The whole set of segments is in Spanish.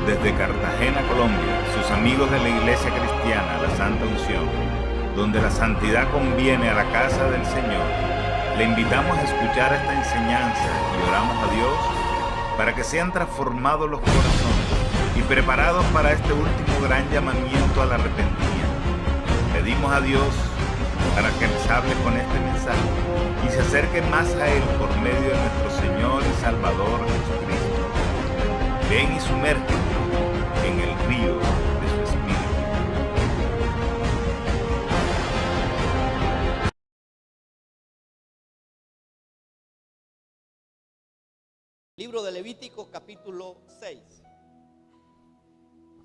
Desde Cartagena, Colombia, sus amigos de la Iglesia Cristiana La Santa Unción, donde la santidad conviene a la casa del Señor, le invitamos a escuchar esta enseñanza y oramos a Dios para que sean transformados los corazones y preparados para este último gran llamamiento al arrepentimiento. Pedimos a Dios para que les hable con este mensaje y se acerque más a Él por medio de nuestro Señor y Salvador Jesucristo. Ven y sumérgete en el río de su Espíritu. Libro de Levítico, capítulo 6.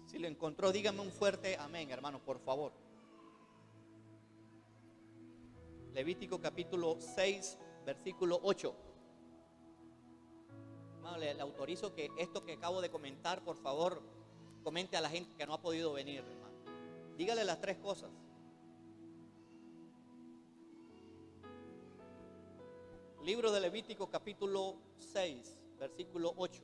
Si lo encontró, dígame un fuerte amén, hermano, por favor. Levítico, capítulo 6, versículo 8. Hermano, le autorizo que esto que acabo de comentar, por favor, comente a la gente que no ha podido venir, hermano. Dígale las tres cosas. Libro de Levítico, capítulo 6. Versículo 8.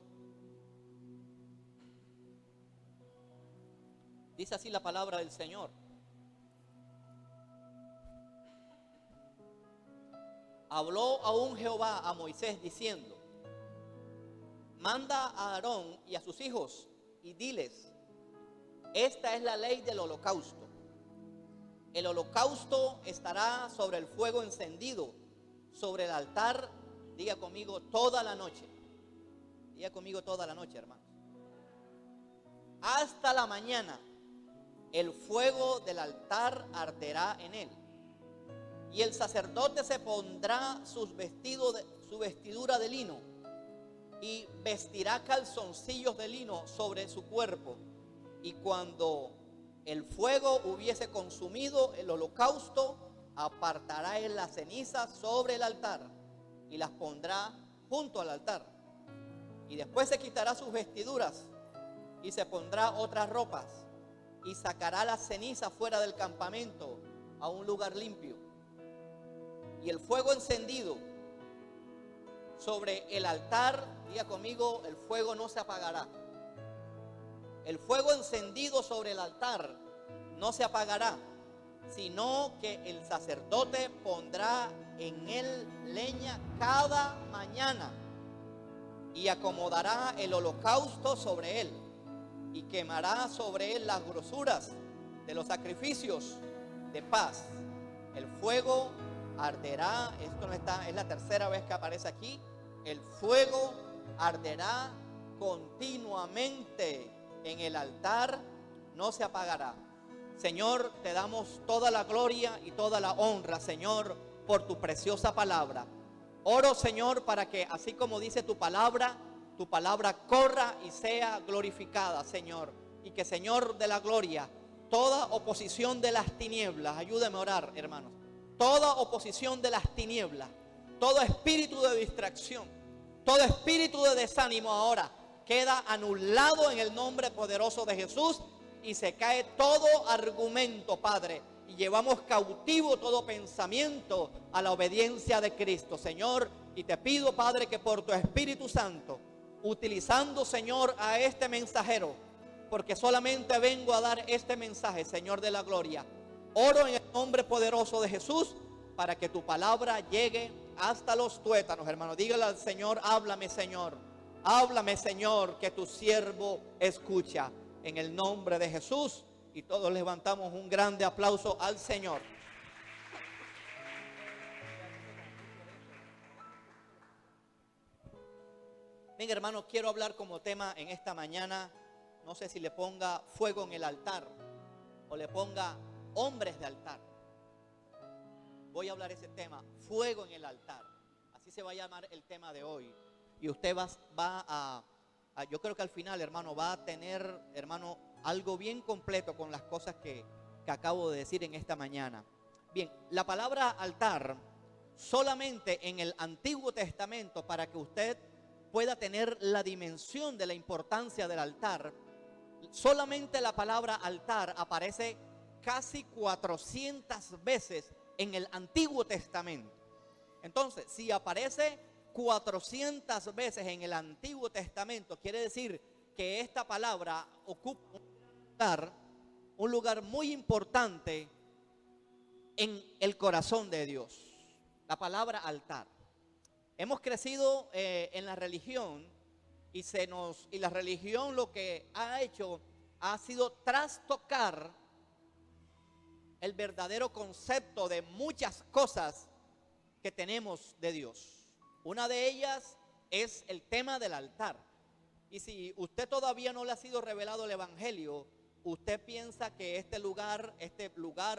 Dice así la palabra del Señor. Habló aún Jehová a Moisés diciendo: manda a Aarón y a sus hijos y diles: esta es la ley del holocausto. El holocausto estará sobre el fuego encendido, sobre el altar, diga conmigo, toda la noche. Diga conmigo, toda la noche, hermanos. Hasta la mañana el fuego del altar arderá en él. Y el sacerdote se pondrá su vestidura de lino y vestirá calzoncillos de lino sobre su cuerpo. Y cuando el fuego hubiese consumido el holocausto, apartará él las cenizas sobre el altar y las pondrá junto al altar. Y después se quitará sus vestiduras y se pondrá otras ropas y sacará las cenizas fuera del campamento a un lugar limpio. Y el fuego encendido sobre el altar, diga conmigo, el fuego no se apagará. El fuego encendido sobre el altar no se apagará, sino que el sacerdote pondrá en él leña cada mañana y acomodará el holocausto sobre él y quemará sobre él las grosuras de los sacrificios de paz. El fuego arderá, esto no está, es la tercera vez que aparece aquí. El fuego arderá continuamente en el altar, no se apagará. Señor, te damos toda la gloria y toda la honra, Señor, por tu preciosa palabra. Oro, Señor, para que así como dice tu palabra corra y sea glorificada, Señor. Y que, Señor de la gloria, toda oposición de las tinieblas, ayúdame a orar, hermanos. Toda oposición de las tinieblas, todo espíritu de distracción, todo espíritu de desánimo ahora queda anulado en el nombre poderoso de Jesús. Y se cae todo argumento, Padre, y llevamos cautivo todo pensamiento a la obediencia de Cristo, Señor. Y te pido, Padre, que por tu Espíritu Santo, utilizando, Señor, a este mensajero, porque solamente vengo a dar este mensaje, Señor de la gloria, oro en el nombre poderoso de Jesús para que tu palabra llegue hasta los tuétanos, hermano. Dígale al Señor: háblame, Señor, que tu siervo escucha. En el nombre de Jesús, y todos levantamos un grande aplauso al Señor. Bien, hermanos, quiero hablar como tema en esta mañana, no sé si le ponga fuego en el altar o le ponga hombres de altar. Voy a hablar ese tema, fuego en el altar. Así se va a llamar el tema de hoy. Y usted va a yo creo que al final, hermano, va a tener, hermano, algo bien completo con las cosas que acabo de decir en esta mañana. Bien, la palabra altar solamente en el Antiguo Testamento, para que usted pueda tener la dimensión de la importancia del altar, solamente la palabra altar aparece casi 400 veces en el Antiguo Testamento. Entonces, si aparece 400 veces en el Antiguo Testamento, quiere decir que esta palabra ocupa un lugar muy importante en el corazón de Dios. La palabra altar. Hemos crecido en la religión y la religión lo que ha hecho ha sido trastocar el verdadero concepto de muchas cosas que tenemos de Dios. Una de ellas es el tema del altar. Y si usted todavía no le ha sido revelado el evangelio, usted piensa que este lugar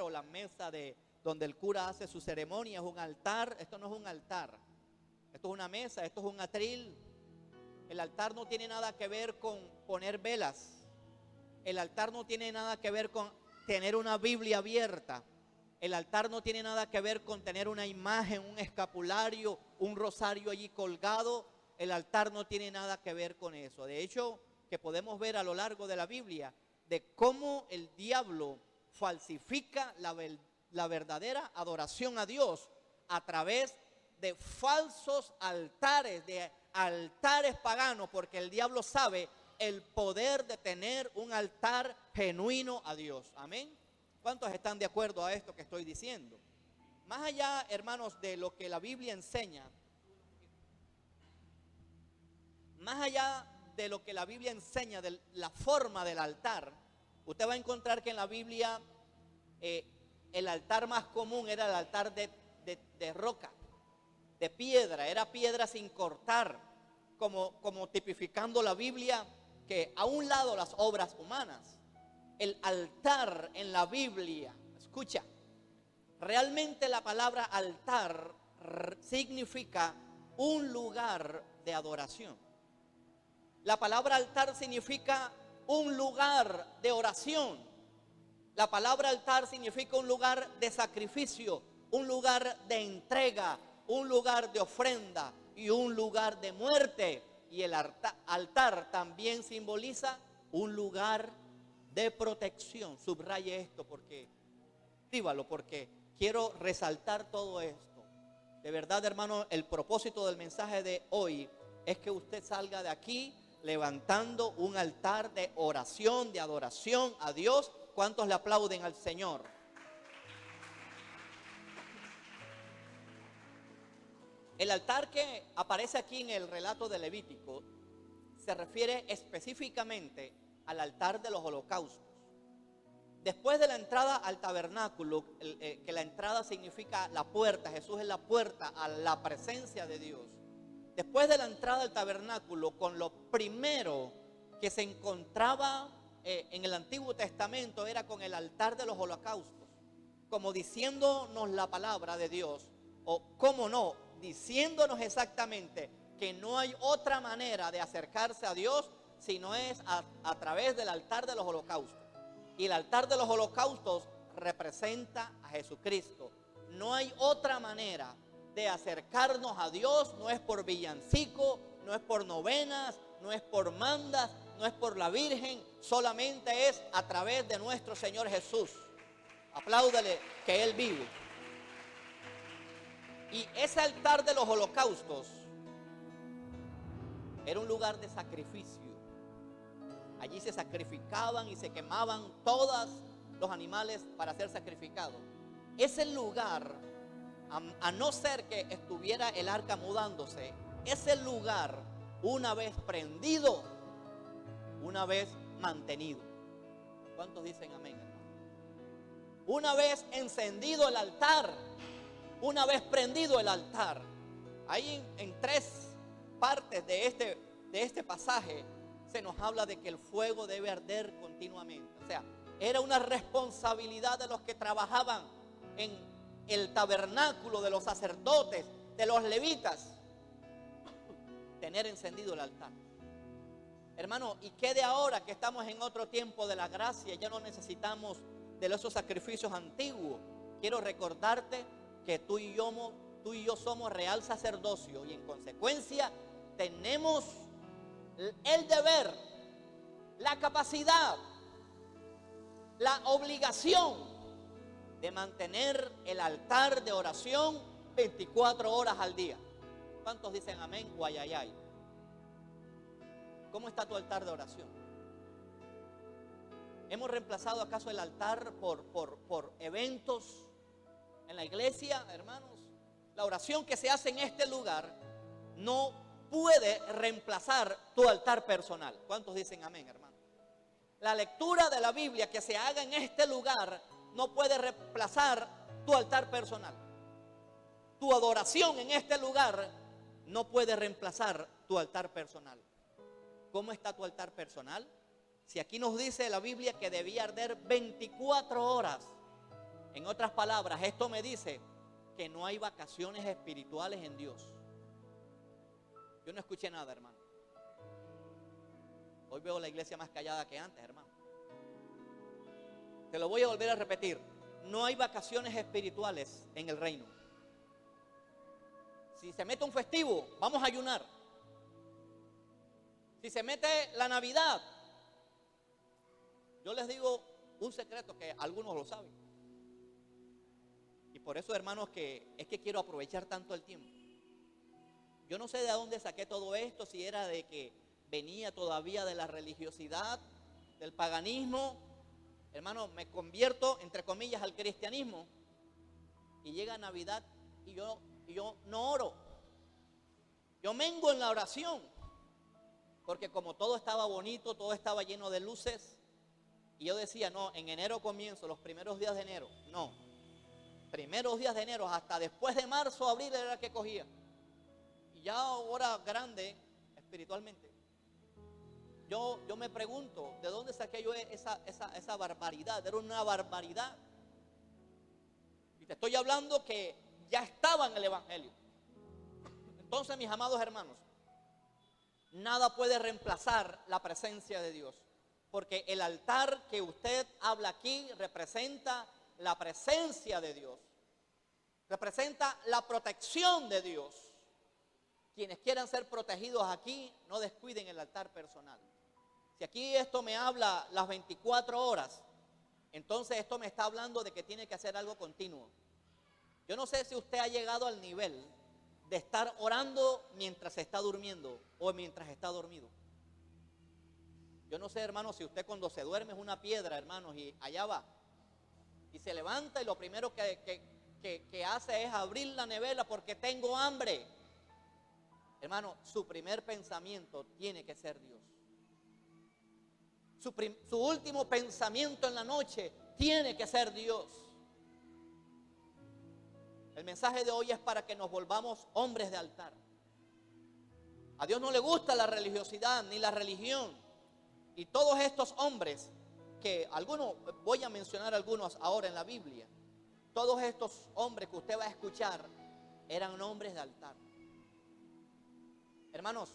o la mesa de donde el cura hace su ceremonia es un altar. Esto no es un altar. Esto es una mesa, esto es un atril. El altar no tiene nada que ver con poner velas. El altar no tiene nada que ver con tener una Biblia abierta. El altar no tiene nada que ver con tener una imagen, un escapulario, un rosario allí colgado. El altar no tiene nada que ver con eso. De hecho, que podemos ver a lo largo de la Biblia de cómo el diablo falsifica la verdadera adoración a Dios a través de falsos altares, de altares paganos, porque el diablo sabe el poder de tener un altar genuino a Dios. Amén. ¿Cuántos están de acuerdo a esto que estoy diciendo? Más allá, hermanos, de lo que la Biblia enseña, más allá de lo que la Biblia enseña de la forma del altar, usted va a encontrar que en la Biblia el altar más común era el altar de roca, de piedra, era piedra sin cortar, como tipificando la Biblia que a un lado las obras humanas. El altar en la Biblia, escucha, realmente la palabra altar significa un lugar de adoración. La palabra altar significa un lugar de oración. La palabra altar significa un lugar de sacrificio, un lugar de entrega, un lugar de ofrenda y un lugar de muerte. Y el altar también simboliza un lugar de protección. Subraye esto porque, escríbalo porque quiero resaltar todo esto. De verdad, hermano, el propósito del mensaje de hoy es que usted salga de aquí levantando un altar de oración, de adoración a Dios. ¿Cuántos le aplauden al Señor? El altar que aparece aquí en el relato de Levítico se refiere específicamente al altar de los holocaustos. Después de la entrada al tabernáculo, que la entrada significa la puerta, Jesús es la puerta a la presencia de Dios. Después de la entrada al tabernáculo, con lo primero que se encontraba en el Antiguo Testamento era con el altar de los holocaustos, como diciéndonos la palabra de Dios, o cómo no, diciéndonos exactamente que no hay otra manera de acercarse a Dios si no es a través del altar de los holocaustos. Y el altar de los holocaustos representa a Jesucristo. No hay otra manera de acercarnos a Dios, no es por villancico, no es por novenas, no es por mandas, no es por la Virgen, solamente es a través de nuestro Señor Jesús. Apláudale que Él vive. Y ese altar de los holocaustos era un lugar de sacrificio. Allí se sacrificaban y se quemaban todos los animales para ser sacrificados. Ese lugar, a no ser que estuviera el arca mudándose, ese lugar, una vez prendido, una vez mantenido. ¿Cuántos dicen amén, hermano? Una vez encendido el altar, una vez prendido el altar. Ahí en tres partes de este pasaje se nos habla de que el fuego debe arder continuamente. O sea, era una responsabilidad de los que trabajaban en el tabernáculo, de los sacerdotes, de los levitas, tener encendido el altar. Hermano, ¿y qué de ahora que estamos en otro tiempo de la gracia? Ya no necesitamos de esos sacrificios antiguos. Quiero recordarte que tú y yo somos real sacerdocio y en consecuencia tenemos el deber, la capacidad, la obligación de mantener el altar de oración 24 horas al día. ¿Cuántos dicen amén? Guayayay. ¿Cómo está tu altar de oración? ¿Hemos reemplazado acaso el altar por eventos en la iglesia, hermanos? La oración que se hace en este lugar no puede reemplazar tu altar personal. ¿Cuántos dicen amén, hermano? La lectura de la Biblia que se haga en este lugar no puede reemplazar tu altar personal. Tu adoración en este lugar no puede reemplazar tu altar personal. ¿Cómo está tu altar personal? Si aquí nos dice la Biblia que debía arder 24 horas. En otras palabras, esto me dice que no hay vacaciones espirituales en Dios. Yo no escuché nada, hermano. Hoy veo la iglesia más callada que antes, hermano. Te lo voy a volver a repetir. No hay vacaciones espirituales en el reino. Si se mete un festivo, vamos a ayunar. Si se mete la Navidad, yo les digo un secreto que algunos lo saben. Y por eso, hermanos, que es que quiero aprovechar tanto el tiempo. Yo no sé de dónde saqué todo esto, si era de que venía todavía de la religiosidad, del paganismo. Hermano, me convierto, entre comillas, al cristianismo. Y llega Navidad y yo no oro. Yo mengo en la oración. Porque como todo estaba bonito, todo estaba lleno de luces. Y yo decía, no, en enero comienzo, los primeros días de enero. No, primeros días de enero, hasta después de marzo, abril era que cogía. Y ya ahora grande, espiritualmente, yo me pregunto, ¿de dónde saqué yo esa barbaridad? Era una barbaridad. Y te estoy hablando que ya estaba en el Evangelio. Entonces, mis amados hermanos, nada puede reemplazar la presencia de Dios. Porque el altar que usted habla aquí representa la presencia de Dios. Representa la protección de Dios. Quienes quieran ser protegidos aquí, no descuiden el altar personal. Si aquí esto me habla las 24 horas, entonces esto me está hablando de que tiene que hacer algo continuo. Yo no sé si usted ha llegado al nivel de estar orando mientras está durmiendo o mientras está dormido. Yo no sé, hermanos, si usted cuando se duerme es una piedra, hermanos, y allá va. Y se levanta y lo primero que hace es abrir la nevera porque tengo hambre. Hermano, su primer pensamiento tiene que ser Dios. Su último pensamiento en la noche tiene que ser Dios. El mensaje de hoy es para que nos volvamos hombres de altar. A Dios no le gusta la religiosidad ni la religión. Y todos estos hombres, que algunos, voy a mencionar algunos ahora en la Biblia, todos estos hombres que usted va a escuchar, eran hombres de altar. Hermanos,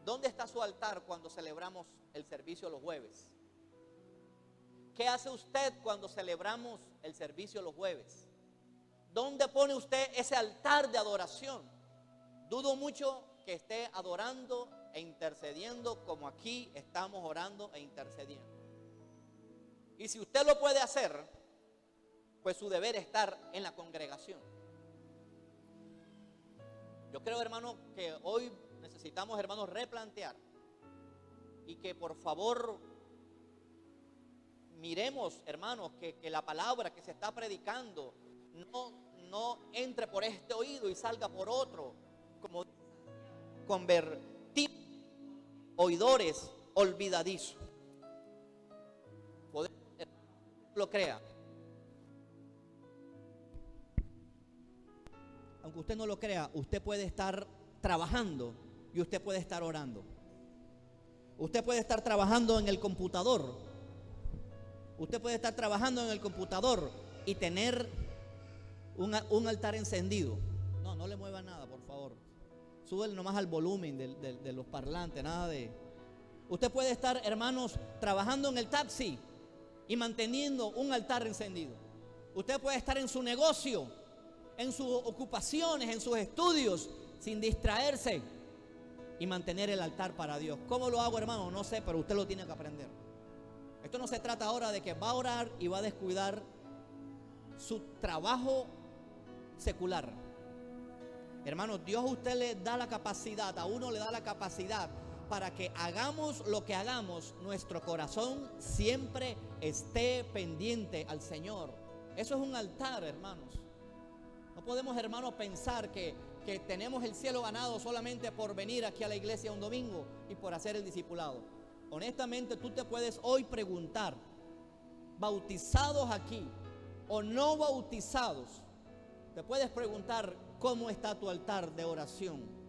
¿dónde está su altar cuando celebramos el servicio los jueves? ¿Qué hace usted cuando celebramos el servicio los jueves? ¿Dónde pone usted ese altar de adoración? Dudo mucho que esté adorando e intercediendo como aquí estamos orando e intercediendo. Y si usted lo puede hacer, pues su deber es estar en la congregación. Yo creo, hermano, que hoy necesitamos, hermanos, replantear y que por favor miremos, hermanos, que la palabra que se está predicando no entre por este oído y salga por otro, como convertir oidores olvidadizos. Lo crea. Aunque usted no lo crea, usted puede estar trabajando y usted puede estar orando. Usted puede estar trabajando en el computador. Usted puede estar trabajando en el computador y tener un altar encendido. No le mueva nada, por favor. Súbele nomás al volumen de los parlantes, nada de... Usted puede estar, hermanos, trabajando en el taxi y manteniendo un altar encendido. Usted puede estar en su negocio, en sus ocupaciones, en sus estudios, sin distraerse y mantener el altar para Dios. ¿Cómo lo hago, hermano? No sé, pero usted lo tiene que aprender. Esto no se trata ahora de que va a orar y va a descuidar su trabajo secular. Hermanos, Dios a usted le da la capacidad, a uno le da la capacidad para que hagamos lo que hagamos, nuestro corazón siempre esté pendiente al Señor. Eso es un altar, hermanos. No podemos, hermanos, pensar que tenemos el cielo ganado solamente por venir aquí a la iglesia un domingo y por hacer el discipulado. Honestamente, tú te puedes hoy preguntar, bautizados aquí o no bautizados, te puedes preguntar cómo está tu altar de oración.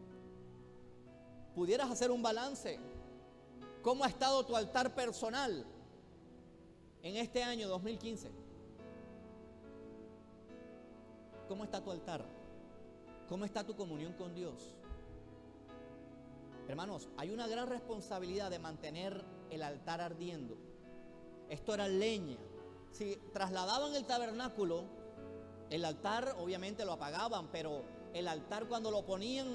Pudieras hacer un balance. ¿Cómo ha estado tu altar personal en este año 2015? ¿Cómo está tu altar? ¿Cómo está tu comunión con Dios? Hermanos, hay una gran responsabilidad de mantener el altar ardiendo. Esto era leña. Si trasladaban el tabernáculo, el altar obviamente lo apagaban, pero el altar, cuando lo ponían,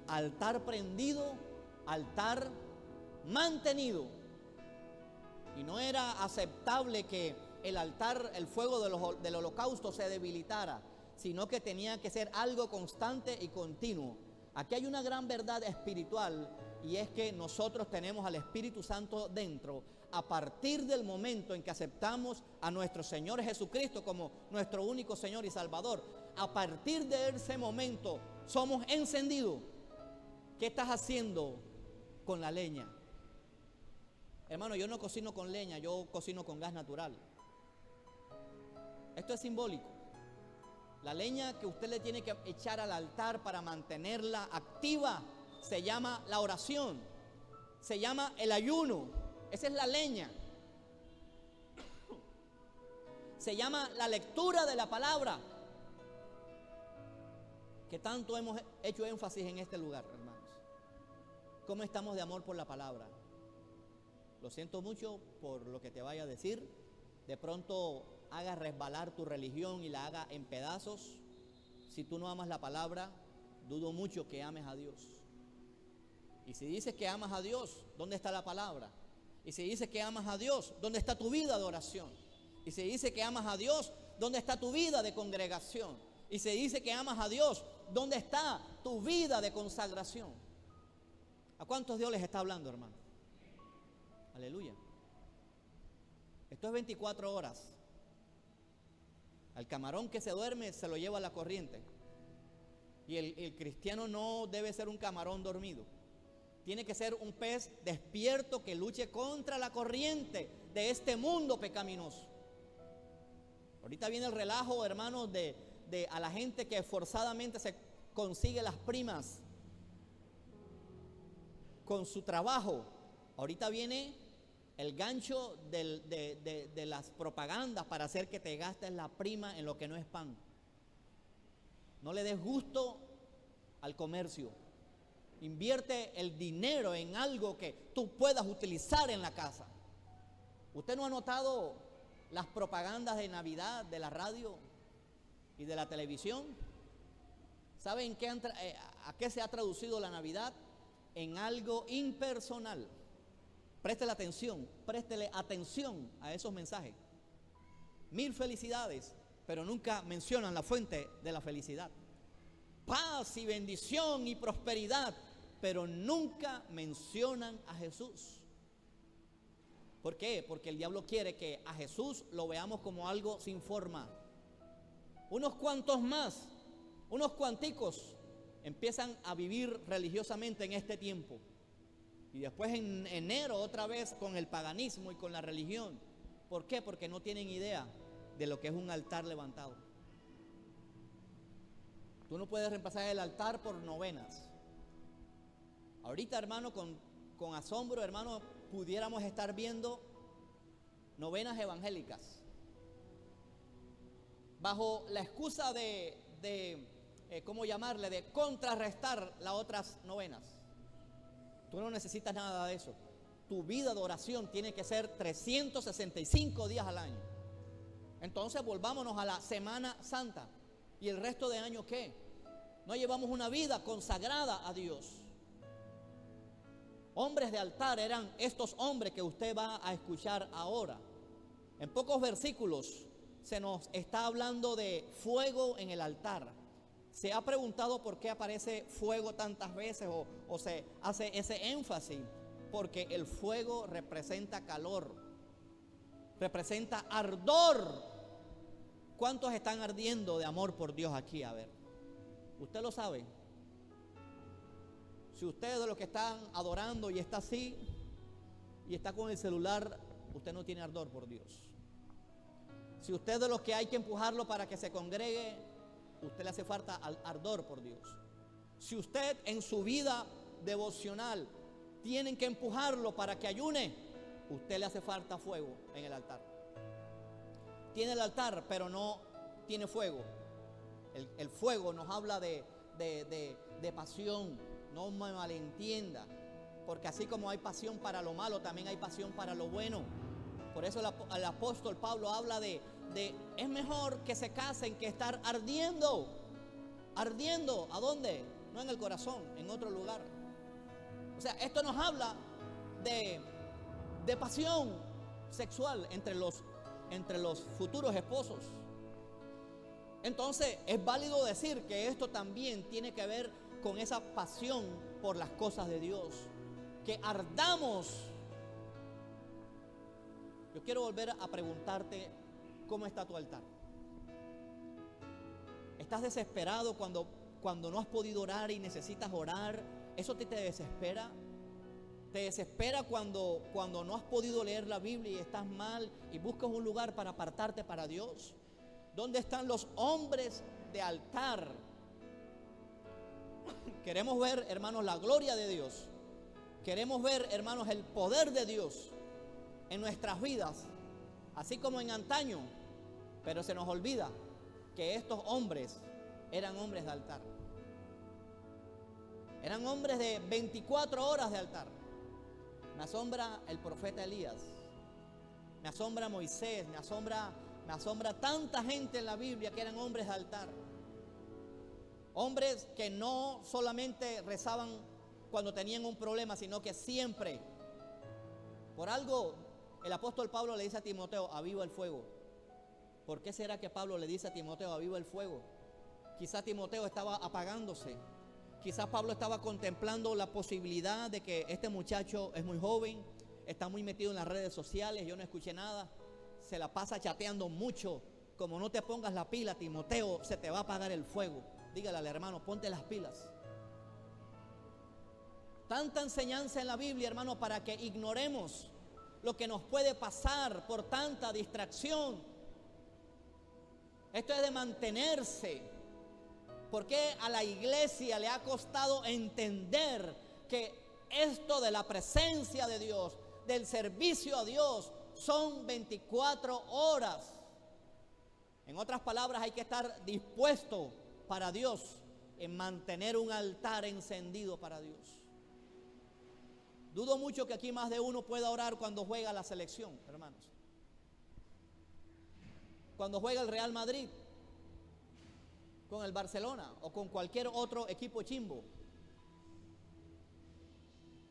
altar prendido, altar mantenido. Y no era aceptable que el altar, el fuego del holocausto se debilitara, sino que tenía que ser algo constante y continuo. Aquí hay una gran verdad espiritual, y es que nosotros tenemos al Espíritu Santo dentro a partir del momento en que aceptamos a nuestro Señor Jesucristo como nuestro único Señor y Salvador. A partir de ese momento somos encendidos. ¿Qué estás haciendo con la leña? Hermano, yo no cocino con leña, yo cocino con gas natural. Esto es simbólico. La leña que usted le tiene que echar al altar para mantenerla activa se llama la oración, se llama el ayuno. Esa es la leña. Se llama la lectura de la palabra, que tanto hemos hecho énfasis en este lugar, hermanos. ¿Cómo estamos de amor por la palabra? Lo siento mucho por lo que te vaya a decir. De pronto haga resbalar tu religión y la haga en pedazos. Si tú no amas la palabra, dudo mucho que ames a Dios. Y si dices que amas a Dios, ¿dónde está la palabra? Y si dices que amas a Dios, ¿dónde está tu vida de oración? Y si dices que amas a Dios, ¿dónde está tu vida de congregación? Y si dice que amas a Dios, ¿dónde está tu vida de consagración? ¿A cuántos Dios les está hablando, hermano? Aleluya. Esto es 24 horas. Al camarón que se duerme se lo lleva la corriente. Y el cristiano no debe ser un camarón dormido. Tiene que ser un pez despierto que luche contra la corriente de este mundo pecaminoso. Ahorita viene el relajo, hermanos, de a la gente que forzadamente se consigue las primas con su trabajo. Ahorita viene el gancho de las propagandas para hacer que te gastes la prima en lo que no es pan. No le des gusto al comercio. Invierte el dinero en algo que tú puedas utilizar en la casa. ¿Usted no ha notado las propagandas de Navidad de la radio y de la televisión? ¿Saben a qué se ha traducido la Navidad? En algo impersonal. Préstele atención a esos mensajes. 1000 felicidades, pero nunca mencionan la fuente de la felicidad. Paz y bendición y prosperidad, pero nunca mencionan a Jesús. ¿Por qué? Porque el diablo quiere que a Jesús lo veamos como algo sin forma. Unos cuantos más, unos cuanticos, empiezan a vivir religiosamente en este tiempo. Y después en enero otra vez con el paganismo y con la religión. ¿Por qué? Porque no tienen idea de lo que es un altar levantado. Tú no puedes reemplazar el altar por novenas. Ahorita, hermano, con asombro, hermano, pudiéramos estar viendo novenas evangélicas bajo la excusa ¿cómo llamarle? De contrarrestar las otras novenas. Tú no necesitas nada de eso. Tu vida de oración tiene que ser 365 días al año. Entonces volvámonos a la Semana Santa. ¿Y el resto de año qué? No llevamos una vida consagrada a Dios. Hombres de altar eran estos hombres que usted va a escuchar ahora. En pocos versículos se nos está hablando de fuego en el altar. ¿Se ha preguntado por qué aparece fuego tantas veces o se hace ese énfasis? porque el fuego representa calor, representa ardor. ¿Cuántos están ardiendo de amor por Dios aquí? A ver, usted lo sabe. Si usted es de los que están adorando y está así, y está con el celular, usted no tiene ardor por Dios. Si usted es de los que hay que empujarlo para que se congregue, usted le hace falta ardor por Dios. Si usted en su vida devocional tienen que empujarlo para que ayune, usted le hace falta fuego en el altar. Tiene el altar, pero no tiene fuego. El fuego nos habla de pasión. No me malentienda, porque así como hay pasión para lo malo, también hay pasión para lo bueno. Por eso el apóstol Pablo habla de es mejor que se casen que estar ardiendo. Ardiendo, ¿a dónde? No en el corazón, en otro lugar. O sea, esto nos habla de pasión sexual entre los futuros esposos. Entonces es válido decir que esto también tiene que ver con esa pasión por las cosas de Dios, que ardamos. Yo quiero volver a preguntarte, ¿cómo está tu altar? ¿Estás desesperado cuando no has podido orar y necesitas orar? ¿Eso te desespera? ¿Te desespera cuando no has podido leer la Biblia y estás mal y buscas un lugar para apartarte para Dios? ¿Dónde están los hombres de altar? Queremos ver, hermanos, la gloria de Dios. Queremos ver, hermanos, el poder de Dios en nuestras vidas, así como en antaño. Pero se nos olvida que estos hombres eran hombres de altar. Eran hombres de 24 horas de altar. Me asombra el profeta Elías. Me asombra Moisés. Me asombra tanta gente en la Biblia que eran hombres de altar. Hombres que no solamente rezaban cuando tenían un problema, sino que siempre. Por algo, el apóstol Pablo le dice a Timoteo, aviva el fuego. ¿Por qué será que Pablo le dice a Timoteo, aviva el fuego? Quizá Timoteo estaba apagándose. Quizás Pablo estaba contemplando la posibilidad de que este muchacho es muy joven, está muy metido en las redes sociales, yo no escuché nada, se la pasa chateando mucho. Como no te pongas la pila, Timoteo, se te va a apagar el fuego. Dígale al hermano, ponte las pilas. Tanta enseñanza en la Biblia, hermano, para que ignoremos lo que nos puede pasar por tanta distracción. Esto es de mantenerse. ¿Por qué a la iglesia le ha costado entender que esto de la presencia de Dios, del servicio a Dios, son 24 horas? En otras palabras, hay que estar dispuesto para Dios en mantener un altar encendido para Dios. Dudo mucho que aquí más de uno pueda orar cuando juega la selección, hermanos. Cuando juega el Real Madrid con el Barcelona o con cualquier otro equipo chimbo.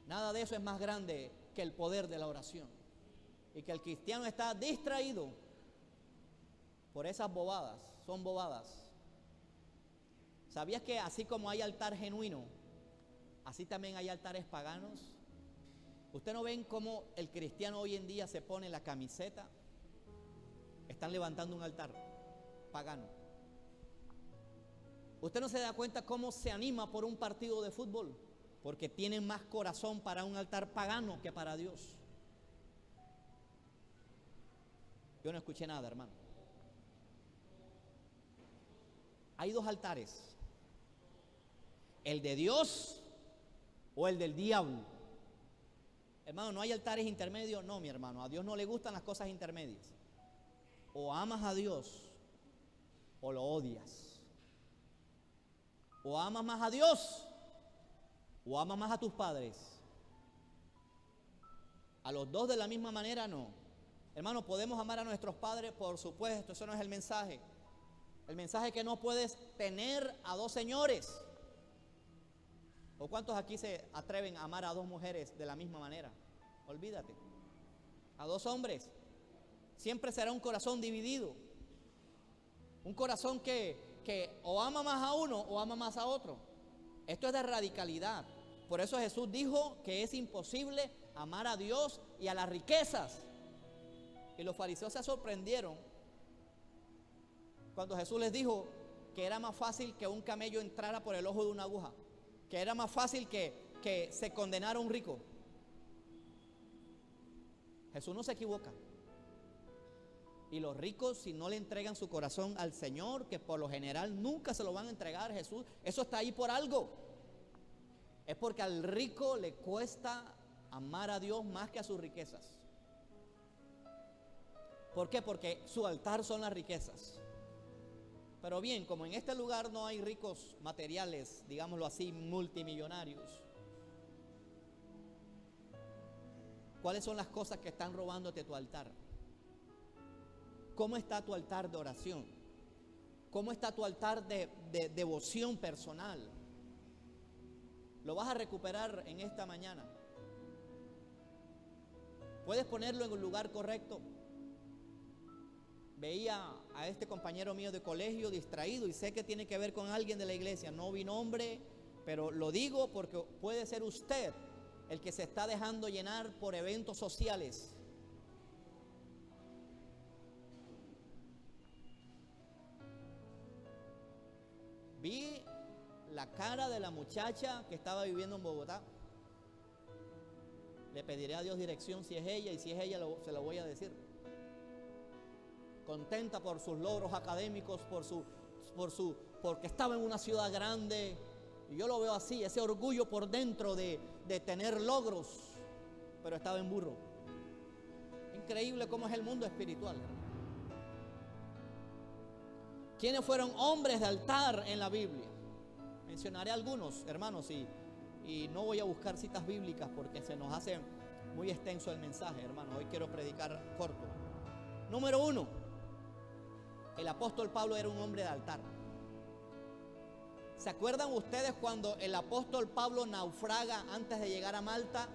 Nada de eso es más grande que el poder de la oración. Y que el cristiano está distraído por esas bobadas. Son bobadas. ¿Sabías que así como hay altar genuino, así también hay altares paganos? ¿Ustedes no ven cómo el cristiano hoy en día se pone la camiseta? Están levantando un altar pagano. ¿Usted no se da cuenta cómo se anima por un partido de fútbol? Porque tienen más corazón para un altar pagano que para Dios. Yo no escuché nada, hermano. Hay dos altares. ¿El de Dios o el del diablo? Hermano, ¿no hay altares intermedios? No, mi hermano, a Dios no le gustan las cosas intermedias. O amas a Dios o lo odias. O amas más a Dios o amas más a tus padres. A los dos de la misma manera no. Hermano, ¿podemos amar a nuestros padres? Por supuesto, eso no es el mensaje. El mensaje es que no puedes tener a dos señores. ¿O cuántos aquí se atreven a amar a dos mujeres de la misma manera? Olvídate. A dos hombres. Siempre será un corazón dividido. Un corazón que o ama más a uno o ama más a otro. Esto es de radicalidad. por eso Jesús dijo que es imposible amar a Dios y a las riquezas. Y los fariseos se sorprendieron cuando Jesús les dijo que era más fácil que un camello entrara por el ojo de una aguja, que era más fácil que se condenara a un rico. Jesús no se equivoca. Y los ricos, si no le entregan su corazón al Señor, que por lo general nunca se lo van a entregar a Jesús, eso está ahí por algo. Es porque al rico le cuesta amar a Dios más que a sus riquezas. ¿Por qué? Porque su altar son las riquezas. Pero bien, como en este lugar no hay ricos materiales, digámoslo así, multimillonarios, ¿cuáles son las cosas que están robándote tu altar? ¿Cómo está tu altar de oración? ¿Cómo está tu altar de devoción personal? ¿Lo vas a recuperar en esta mañana? ¿Puedes ponerlo en un lugar correcto? Veía a este compañero mío de colegio distraído y sé que tiene que ver con alguien de la iglesia. No vi nombre, pero lo digo porque puede ser usted el que se está dejando llenar por eventos sociales. Vi la cara de la muchacha que estaba viviendo en Bogotá. Le pediré a Dios dirección si es ella, y si es ella se lo voy a decir. Contenta por sus logros académicos, porque estaba en una ciudad grande. Y yo lo veo así, ese orgullo por dentro de tener logros, pero estaba en burro. Increíble cómo es el mundo espiritual. ¿Quiénes fueron hombres de altar en la Biblia? Mencionaré algunos, hermanos, y no voy a buscar citas bíblicas porque se nos hace muy extenso el mensaje, hermanos. Hoy quiero predicar corto. Número 1, el apóstol Pablo era un hombre de altar. ¿Se acuerdan ustedes cuando el apóstol Pablo naufraga antes de llegar a Malta?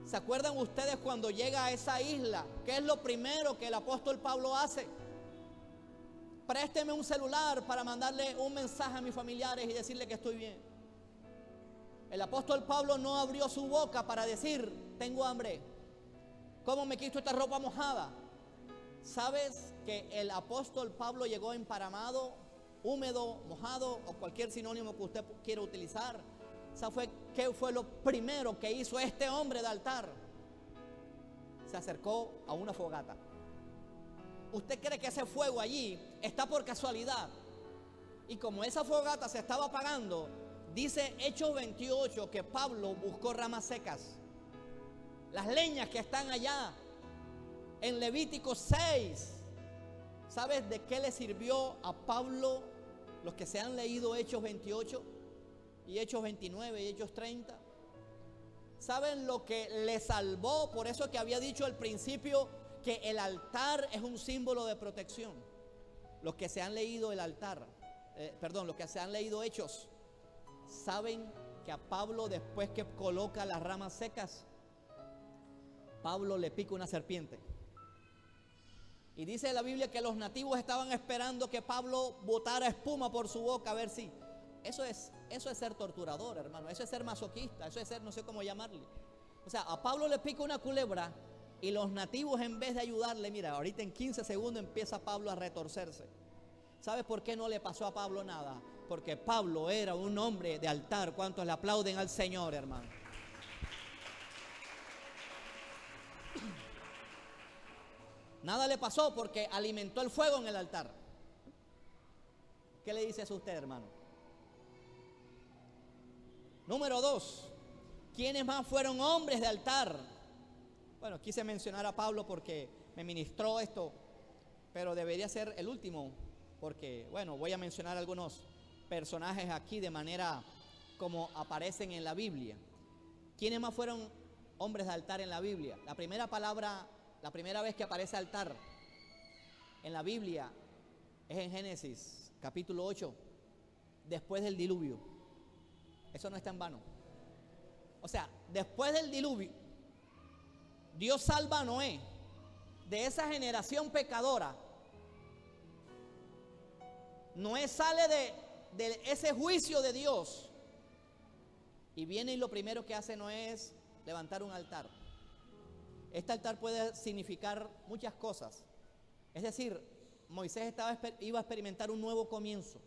¿Se acuerdan ustedes cuando llega a esa isla? ¿Qué es lo primero que el apóstol Pablo hace? Présteme un celular para mandarle un mensaje a mis familiares y decirle que estoy bien. El apóstol Pablo no abrió su boca para decir, tengo hambre. ¿Cómo me quito esta ropa mojada? ¿Sabes que el apóstol Pablo llegó emparamado, húmedo, mojado o cualquier sinónimo que usted quiera utilizar? ¿Qué fue lo primero que hizo este hombre de altar? Se acercó a una fogata. ¿Usted cree que ese fuego allí está por casualidad? Y como esa fogata se estaba apagando, dice Hechos 28 que Pablo buscó ramas secas. Las leñas que están allá en Levítico 6. ¿Sabes de qué le sirvió a Pablo los que se han leído Hechos 28 y Hechos 29 y Hechos 30? ¿Saben lo que le salvó? Por eso que había dicho al principio que el altar es un símbolo de protección. Los que se han leído los que se han leído Hechos, saben que a Pablo, después que coloca las ramas secas, Pablo le pica una serpiente. Y dice la Biblia que los nativos estaban esperando que Pablo botara espuma por su boca a ver si. Eso es ser torturador, hermano. Eso es ser masoquista. Eso es ser, no sé cómo llamarle. O sea, a Pablo le pica una culebra y los nativos, en vez de ayudarle, mira, ahorita en 15 segundos empieza Pablo a retorcerse. ¿Sabes por qué no le pasó a Pablo nada? Porque Pablo era un hombre de altar. ¿Cuántos le aplauden al Señor, hermano? Nada le pasó porque alimentó el fuego en el altar. ¿Qué le dice eso a usted, hermano? Número 2. ¿Quiénes más fueron hombres de altar? Bueno, quise mencionar a Pablo porque me ministró esto, pero debería ser el último, porque, bueno, voy a mencionar algunos personajes aquí de manera como aparecen en la Biblia. ¿Quiénes más fueron hombres de altar en la Biblia? La primera vez que aparece altar en la Biblia es en Génesis, capítulo 8, después del diluvio. Eso no está en vano. O sea, después del diluvio, Dios salva a Noé de esa generación pecadora. Noé sale de ese juicio de Dios Y viene y lo primero que hace Noé es levantar un altar. Este altar puede significar muchas cosas. Es decir, Moisés iba a experimentar un nuevo comienzo.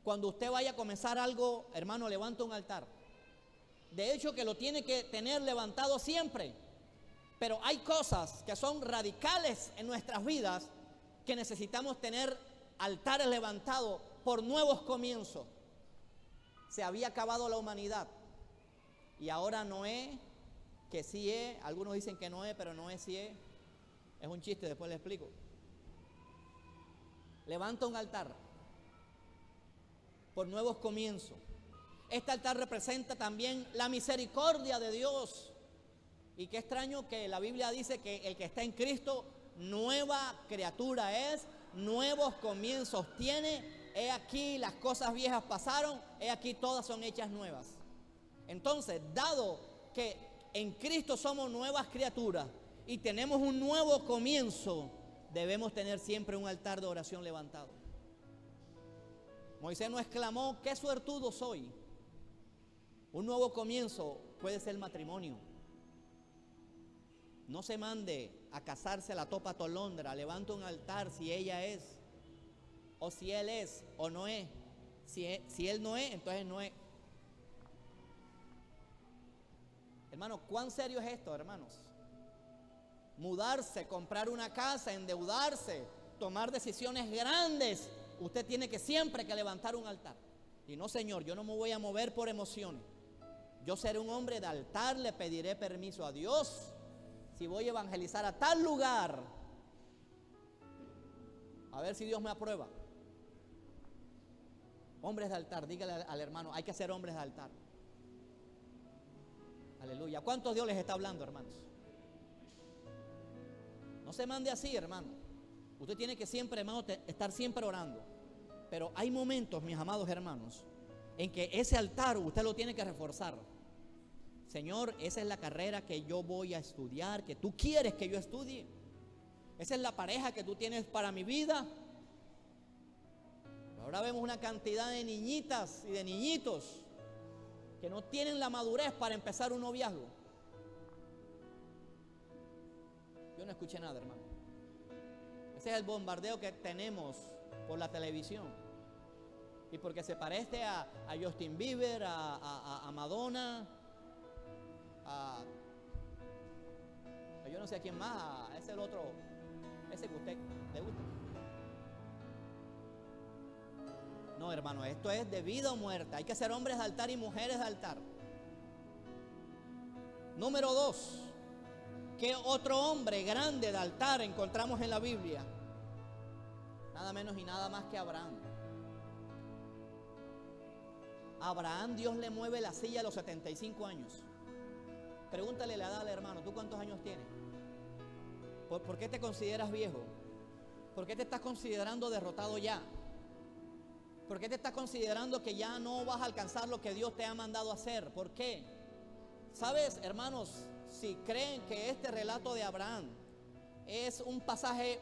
Cuando usted vaya a comenzar algo, hermano, levanta un altar. De hecho, que lo tiene que tener levantado siempre. Pero hay cosas que son radicales en nuestras vidas que necesitamos tener altares levantados por nuevos comienzos. Se había acabado la humanidad y ahora Noé, que sí es, algunos dicen que no es, pero Noé sí es un chiste, después le explico. Levanta un altar por nuevos comienzos. Este altar representa también la misericordia de Dios. Y qué extraño que la Biblia dice que el que está en Cristo, nueva criatura es, nuevos comienzos tiene. He aquí las cosas viejas pasaron, he aquí todas son hechas nuevas. Entonces, dado que en Cristo somos nuevas criaturas y tenemos un nuevo comienzo, debemos tener siempre un altar de oración levantado. Moisés no exclamó, qué suertudo soy. Un nuevo comienzo puede ser el matrimonio. No se mande a casarse a la topa tolondra, levanta un altar si ella es, o si él es, o no es. Si él no es, entonces no es. Hermano, ¿cuán serio es esto, hermanos? Mudarse, comprar una casa, endeudarse, tomar decisiones grandes. Usted tiene que siempre que levantar un altar. Y no, Señor, yo no me voy a mover por emociones. Yo seré un hombre de altar, le pediré permiso a Dios. Si voy a evangelizar a tal lugar, a ver si Dios me aprueba. Hombres de altar, dígale al hermano, hay que ser hombres de altar. Aleluya. ¿Cuántos Dios les está hablando, hermanos? No se mande así, hermano. Usted tiene que siempre, hermano, estar siempre orando. Pero hay momentos, mis amados hermanos, en que ese altar usted lo tiene que reforzar. Señor, esa es la carrera que yo voy a estudiar, que tú quieres que yo estudie. Esa es la pareja que tú tienes para mi vida. Ahora vemos una cantidad de niñitas y de niñitos que no tienen la madurez para empezar un noviazgo. Yo no escuché nada, hermano. Ese es el bombardeo que tenemos por la televisión. Y porque se parece a Justin Bieber, a Madonna, yo no sé a quién más, ese es el otro, ese que a usted le gusta. No, hermano, esto es de vida o muerte. Hay que ser hombres de altar y mujeres de altar. Número 2. ¿Qué otro hombre grande de altar encontramos en la Biblia? Nada menos y nada más que Abraham. Abraham, Dios le mueve la silla a los 75 años. Pregúntale la edad al hermano, ¿tú cuántos años tienes? ¿Por qué te consideras viejo? ¿Por qué te estás considerando derrotado ya? ¿Por qué te estás considerando que ya no vas a alcanzar lo que Dios te ha mandado a hacer? ¿Por qué? ¿Sabes, hermanos? Si creen que este relato de Abraham es un pasaje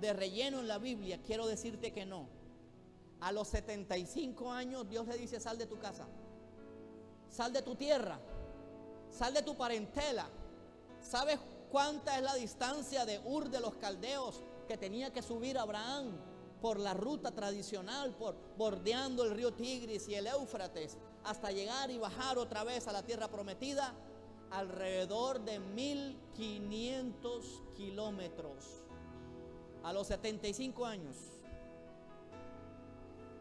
de relleno en la Biblia, quiero decirte que no. A los 75 años Dios le dice, sal de tu casa, sal de tu tierra, sal de tu parentela. ¿Sabes cuánta es la distancia de Ur de los Caldeos que tenía que subir Abraham por la ruta tradicional, bordeando el río Tigris y el Éufrates, hasta llegar y bajar otra vez a la tierra prometida? Alrededor de 1500 kilómetros. A los 75 años.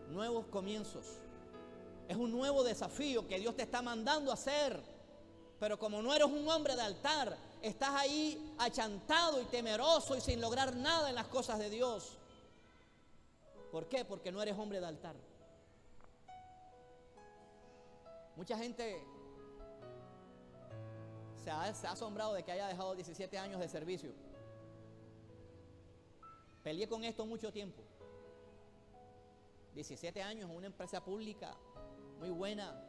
Nuevos comienzos. Es un nuevo desafío que Dios te está mandando a hacer. Pero como no eres un hombre de altar, estás ahí achantado y temeroso y sin lograr nada en las cosas de Dios. ¿Por qué? Porque no eres hombre de altar. Mucha gente se ha asombrado de que haya dejado 17 años de servicio. Peleé con esto mucho tiempo. 17 años en una empresa pública muy buena.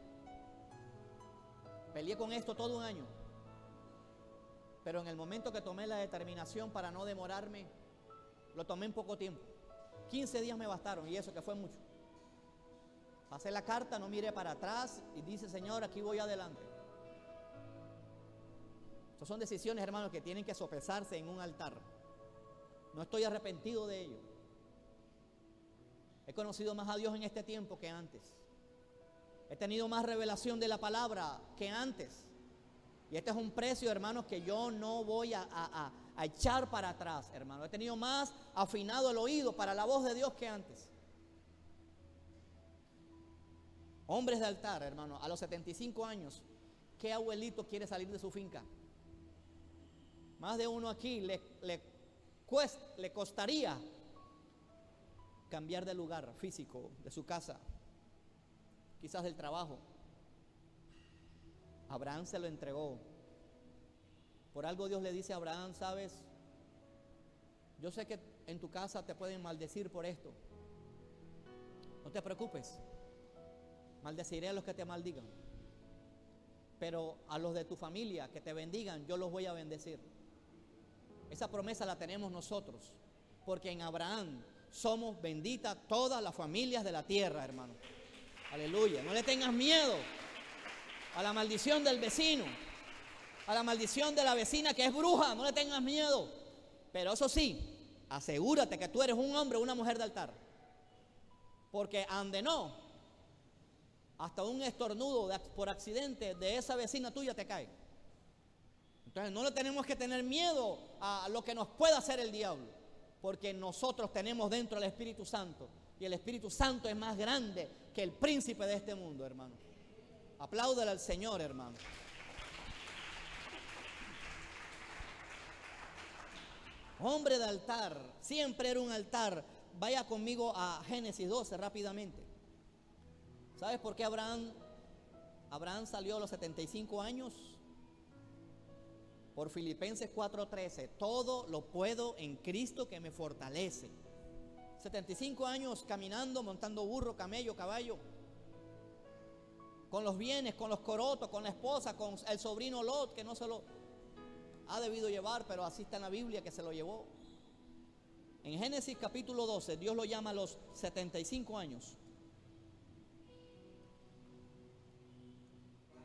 Peleé con esto todo un año. Pero en el momento que tomé la determinación para no demorarme, lo tomé en poco tiempo. 15 días me bastaron y eso que fue mucho. Pase la carta, no mire para atrás y dice: Señor, aquí voy adelante. Estas son decisiones, hermanos, que tienen que sopesarse en un altar. No estoy arrepentido de ello. He conocido más a Dios en este tiempo que antes. He tenido más revelación de la palabra que antes. Y este es un precio, hermanos, que yo no voy a echar para atrás, hermano. He tenido más afinado el oído para la voz de Dios que antes. Hombres de altar, hermano, a los 75 años, ¿qué abuelito quiere salir de su finca? Más de uno aquí le costaría cambiar de lugar físico, de su casa, quizás del trabajo. Abraham se lo entregó. Por algo Dios le dice a Abraham: sabes, yo sé que en tu casa te pueden maldecir por esto. No te preocupes. Maldeciré a los que te maldigan. Pero a los de tu familia que te bendigan, yo los voy a bendecir. Esa promesa la tenemos nosotros, porque en Abraham somos benditas todas las familias de la tierra, hermano. Aleluya. No le tengas miedo a la maldición del vecino, a la maldición de la vecina que es bruja. No le tengas miedo. Pero eso sí, asegúrate que tú eres un hombre o una mujer de altar, porque ande no, hasta un estornudo por accidente de esa vecina tuya te cae. Entonces no le tenemos que tener miedo a lo que nos pueda hacer el diablo, porque nosotros tenemos dentro el Espíritu Santo, y el Espíritu Santo es más grande que el príncipe de este mundo, hermano. Apláudale al Señor, hermano. Hombre de altar, siempre era un altar. Vaya conmigo a Génesis 12 rápidamente. ¿Sabes por qué Abraham salió a los 75 años? Por Filipenses 4:13, todo lo puedo en Cristo que me fortalece. 75 años caminando, montando burro, camello, caballo, con los bienes, con los corotos, con la esposa, con el sobrino Lot, que no se lo ha debido llevar, pero así está en la Biblia que se lo llevó. En Génesis capítulo 12, Dios lo llama a los 75 años.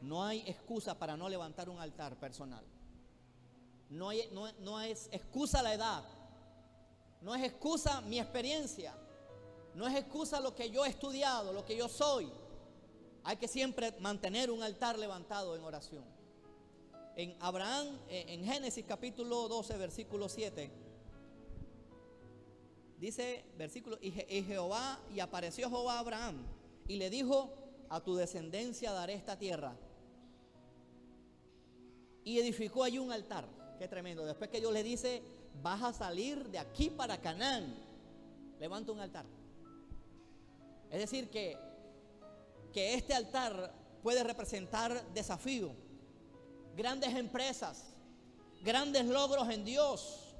No hay excusa para no levantar un altar personal. No es excusa la edad. No es excusa mi experiencia. No es excusa lo que yo he estudiado, lo que yo soy. Hay que siempre mantener un altar levantado en oración. En Abraham, en Génesis capítulo 12, versículo 7, dice, versículo, y apareció Jehová a Abraham y le dijo: a tu descendencia daré esta tierra. Y edificó allí un altar. Qué tremendo. Después que Dios le dice: vas a salir de aquí para Canaán, levanta un altar. Es decir que este altar puede representar desafío, grandes empresas, grandes logros en Dios.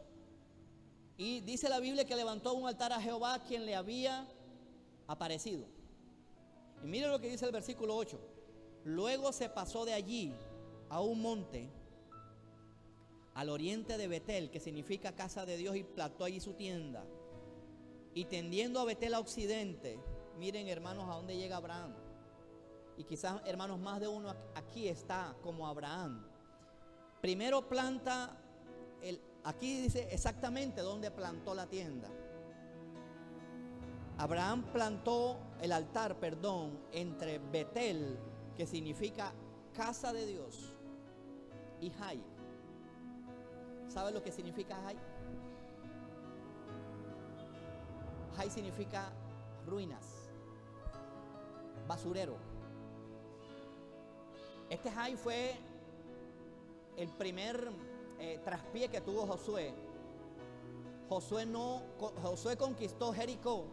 Y dice la Biblia que levantó un altar a Jehová, quien le había aparecido. Y mire lo que dice el versículo 8. Luego se pasó de allí a un monte al oriente de Betel, que significa casa de Dios, y plantó allí su tienda. Y tendiendo a Betel a occidente, miren, hermanos, a dónde llega Abraham. Y quizás, hermanos, más de uno aquí está como Abraham. Primero planta, aquí dice exactamente dónde plantó la tienda. Abraham plantó el altar, entre Betel, que significa casa de Dios, y Jai. ¿Sabe lo que significa Jai? Jai significa ruinas, basurero. Este Jai fue el primer traspié que tuvo Josué. Josué conquistó Jericó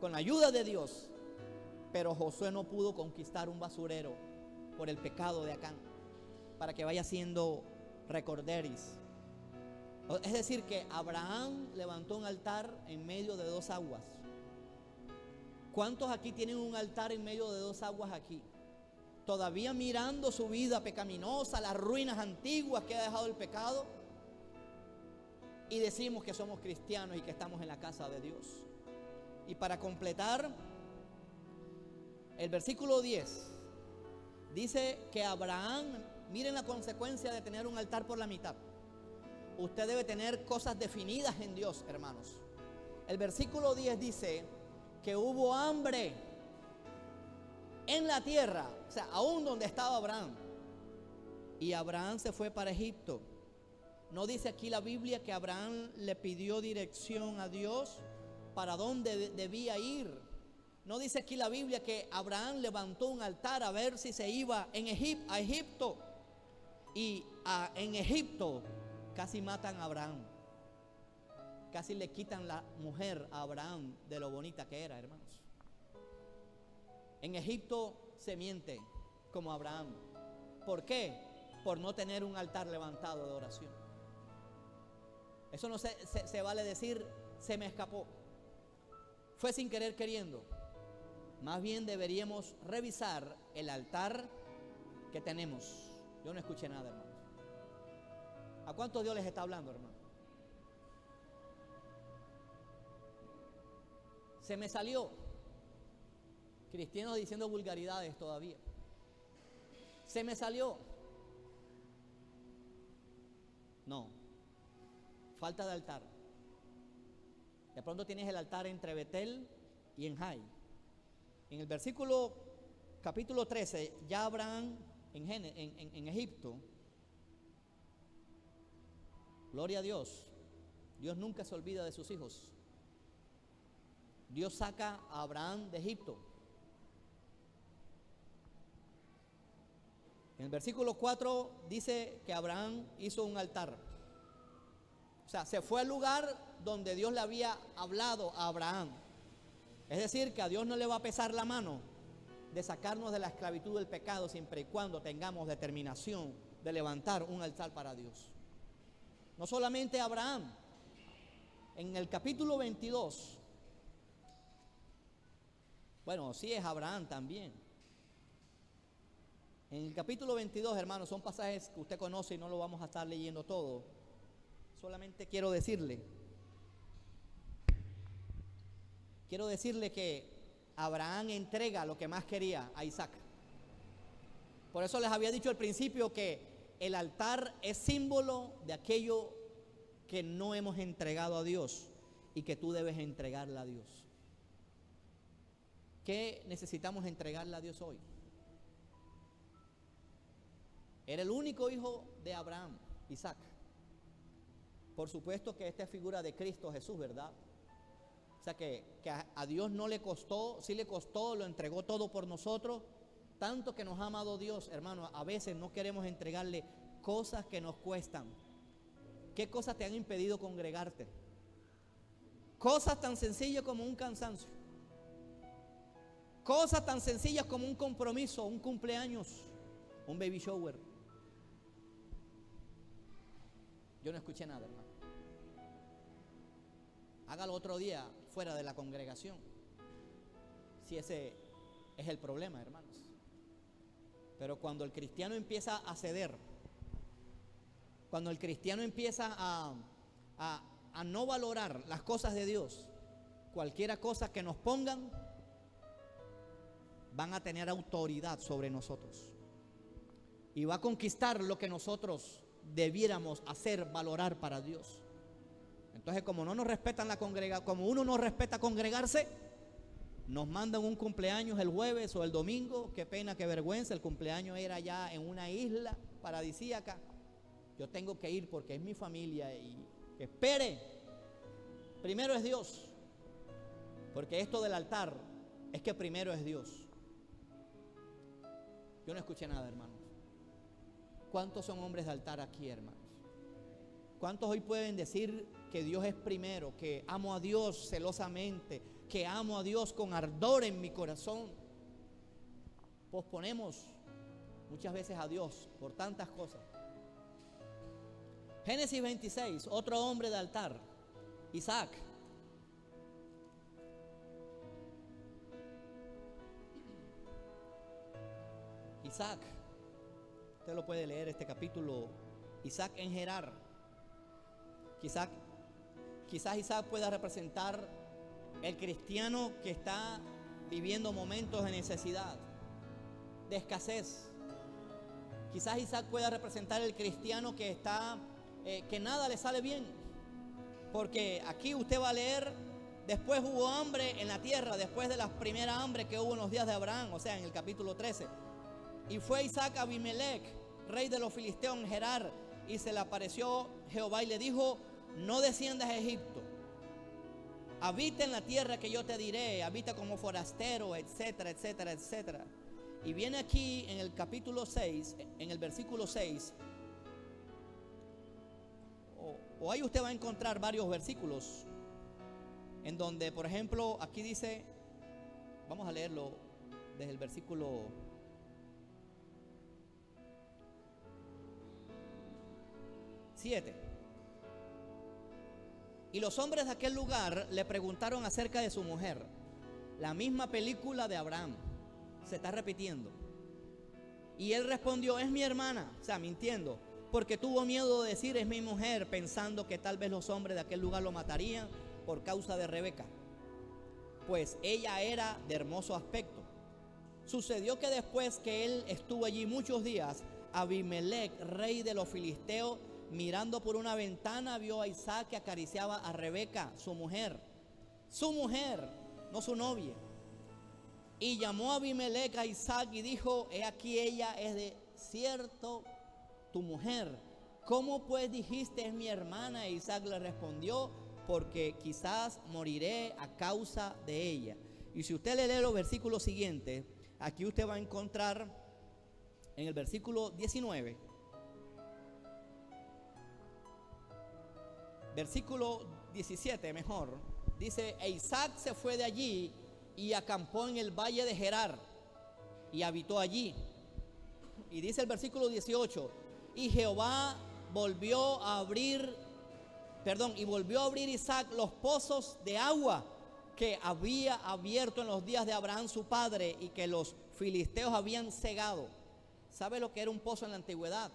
con la ayuda de Dios, pero Josué no pudo conquistar un basurero por el pecado de Acán, para que vaya siendo recorderis. Es decir, que Abraham levantó un altar en medio de dos aguas. ¿Cuántos aquí tienen un altar en medio de dos aguas aquí? Todavía mirando su vida pecaminosa, las ruinas antiguas que ha dejado el pecado, y decimos que somos cristianos y que estamos en la casa de Dios. Y para completar, El versículo 10 dice que Abraham, miren la consecuencia de tener un altar por la mitad. Usted debe tener cosas definidas en Dios, hermanos. El versículo 10 dice que hubo hambre en la tierra, o sea, aún donde estaba Abraham. Y Abraham se fue para Egipto. No dice aquí la Biblia que Abraham le pidió dirección a Dios para dónde debía ir. No dice aquí la Biblia que Abraham levantó un altar a ver si se iba a Egipto. Y en Egipto casi matan a Abraham. Casi le quitan la mujer a Abraham de lo bonita que era, hermanos. En Egipto se miente como Abraham. ¿Por qué? Por no tener un altar levantado de oración. Eso no se vale decir, se me escapó. Fue sin querer queriendo. Más bien deberíamos revisar el altar que tenemos. Yo no escuché nada, hermano. ¿A cuántos Dios les está hablando, hermano? Se me salió. Cristianos diciendo vulgaridades todavía. Se me salió. No. Falta de altar. De pronto tienes el altar entre Betel y en Jai. En el versículo capítulo 13, ya Abraham en Egipto, gloria a Dios, Dios nunca se olvida de sus hijos. Dios saca a Abraham de Egipto. En el versículo 4 dice que Abraham hizo un altar. O sea, se fue al lugar donde Dios le había hablado a Abraham. Es decir, que a Dios no le va a pesar la mano de sacarnos de la esclavitud del pecado siempre y cuando tengamos determinación de levantar un altar para Dios. No solamente Abraham. En el capítulo 22, bueno, sí es Abraham también. En el capítulo 22, hermanos, son pasajes que usted conoce y no lo vamos a estar leyendo todo. Solamente quiero decirle que Abraham entrega lo que más quería a Isaac. Por eso les había dicho al principio que el altar es símbolo de aquello que no hemos entregado a Dios y que tú debes entregarle a Dios. ¿Qué necesitamos entregarle a Dios hoy? Era el único hijo de Abraham, Isaac. Por supuesto que esta es figura de Cristo Jesús, ¿verdad? O sea que a Dios no le costó, sí le costó, lo entregó todo por nosotros. Tanto que nos ha amado Dios, hermano, a veces no queremos entregarle cosas que nos cuestan. ¿Qué cosas te han impedido congregarte? Cosas tan sencillas como un cansancio. Cosas tan sencillas como un compromiso, un cumpleaños, un baby shower. Yo no escuché nada, hermano. Hágalo otro día fuera de la congregación, si ese es el problema, hermanos. Pero cuando el cristiano empieza a ceder, cuando el cristiano empieza a no valorar las cosas de Dios, cualquiera cosa que nos pongan, van a tener autoridad sobre nosotros y va a conquistar lo que nosotros debiéramos hacer valorar para Dios. Entonces, como no nos respetan la congregación, como uno no respeta congregarse, nos mandan un cumpleaños el jueves o el domingo. Qué pena, qué vergüenza. El cumpleaños era ya en una isla paradisíaca. Yo tengo que ir porque es mi familia. Y espere, primero es Dios, porque esto del altar es que primero es Dios. Yo no escuché nada, hermanos. ¿Cuántos son hombres de altar aquí, hermanos? ¿Cuántos hoy pueden decir que Dios es primero, que amo a Dios celosamente, que amo a Dios con ardor en mi corazón? Posponemos muchas veces a Dios por tantas cosas. Génesis 26, otro hombre de altar, Isaac. Isaac, usted lo puede leer este capítulo. Isaac en Gerar. Quizás Isaac pueda representar el cristiano que está viviendo momentos de necesidad, de escasez. Quizás Isaac pueda representar el cristiano que está, que nada le sale bien. Porque aquí usted va a leer, después hubo hambre en la tierra, después de la primera hambre que hubo en los días de Abraham, o sea, en el capítulo 13. Y fue Isaac a Abimelech, rey de los filisteos en Gerar, y se le apareció Jehová y le dijo: no desciendas a Egipto, habita en la tierra que yo te diré, habita como forastero, etcétera, etcétera, etcétera. Y viene aquí en el capítulo 6, en el versículo 6, o ahí usted va a encontrar varios versículos en donde, por ejemplo, aquí dice, vamos a leerlo desde el versículo 7. Y los hombres de aquel lugar le preguntaron acerca de su mujer. La misma película de Abraham se está repitiendo. Y él respondió: es mi hermana, o sea, mintiendo, porque tuvo miedo de decir es mi mujer, pensando que tal vez los hombres de aquel lugar lo matarían por causa de Rebeca, pues ella era de hermoso aspecto. Sucedió que después que él estuvo allí muchos días, Abimelech, rey de los filisteos, mirando por una ventana, vio a Isaac que acariciaba a Rebeca, su mujer, no su novia. Y llamó a Abimelech a Isaac y dijo: he aquí, ella es de cierto tu mujer. ¿Cómo pues dijiste es mi hermana? E Isaac le respondió: porque quizás moriré a causa de ella. Y si usted le lee los versículos siguientes, aquí usted va a encontrar en el versículo 19, versículo 17 mejor, dice: e Isaac se fue de allí y acampó en el valle de Gerar y habitó allí. Y dice el versículo 18: y Jehová volvió a abrir Isaac los pozos de agua que había abierto en los días de Abraham su padre y que los filisteos habían cegado. ¿Sabe lo que era un pozo en la antigüedad?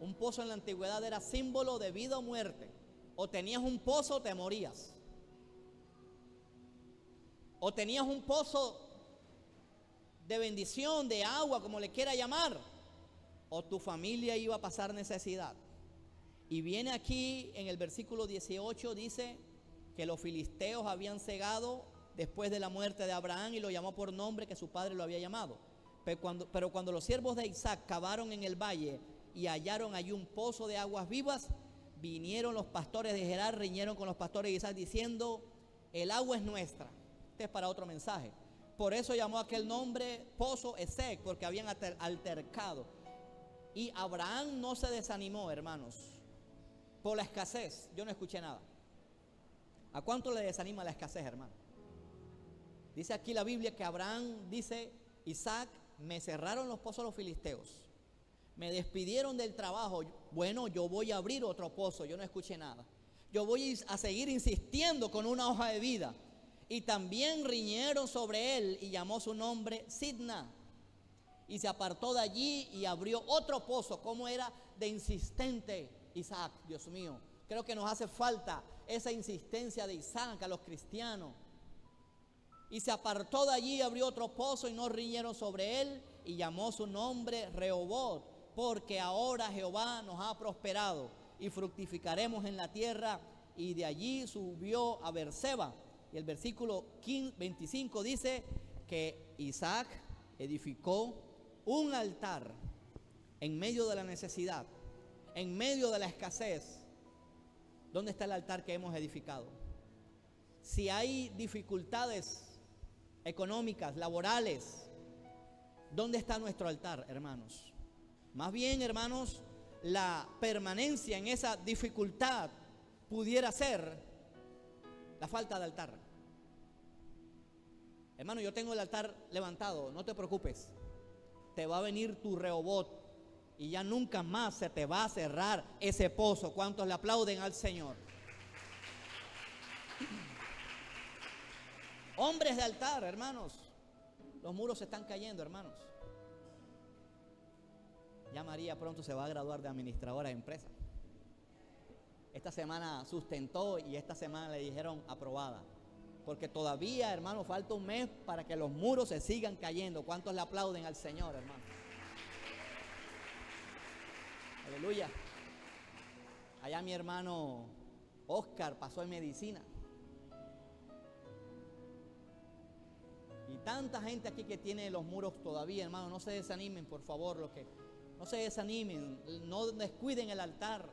Un pozo en la antigüedad era símbolo de vida o muerte. O tenías un pozo o te morías. O tenías un pozo de bendición, de agua, como le quiera llamar, o tu familia iba a pasar necesidad. Y viene aquí en el versículo 18, dice que los filisteos habían cegado después de la muerte de Abraham y lo llamó por nombre que su padre lo había llamado. Pero cuando los siervos de Isaac cavaron en el valle y hallaron allí un pozo de aguas vivas, vinieron los pastores de Gerar, riñeron con los pastores de Isaac diciendo: el agua es nuestra. Este es para otro mensaje. Por eso llamó aquel nombre Pozo Esec, porque habían altercado. Y Abraham no se desanimó, hermanos, por la escasez. Yo no escuché nada. ¿A cuánto le desanima la escasez, hermano? Dice aquí la Biblia que Abraham dice: Isaac, me cerraron los pozos los filisteos, me despidieron del trabajo. Bueno, yo voy a abrir otro pozo. Yo no escuché nada. Yo voy a seguir insistiendo con una hoja de vida. Y también riñeron sobre él y llamó su nombre Sidna. Y se apartó de allí y abrió otro pozo. ¿Cómo era de insistente Isaac? Dios mío, creo que nos hace falta esa insistencia de Isaac a los cristianos. Y se apartó de allí y abrió otro pozo y no riñeron sobre él y llamó su nombre Rehobot, porque ahora Jehová nos ha prosperado y fructificaremos en la tierra. Y de allí subió a Beerseba. Y el versículo 25 dice que Isaac edificó un altar en medio de la necesidad, en medio de la escasez. ¿Dónde está el altar que hemos edificado? Si hay dificultades económicas, laborales, ¿dónde está nuestro altar, hermanos? Más bien, hermanos, la permanencia en esa dificultad pudiera ser la falta de altar. Hermano, yo tengo el altar levantado, no te preocupes. Te va a venir tu Rehobot y ya nunca más se te va a cerrar ese pozo. ¿Cuántos le aplauden al Señor? Hombres de altar, hermanos. Los muros se están cayendo, hermanos. Ya María pronto se va a graduar de administradora de empresa. Esta semana sustentó y esta semana le dijeron aprobada. porque todavía, hermano, falta un mes para que los muros se sigan cayendo. ¿Cuántos le aplauden al Señor, hermano? Aleluya. Allá mi hermano Oscar pasó en medicina. Y tanta gente aquí que tiene los muros todavía, hermano, no se desanimen, por favor, no se desanimen, no descuiden el altar,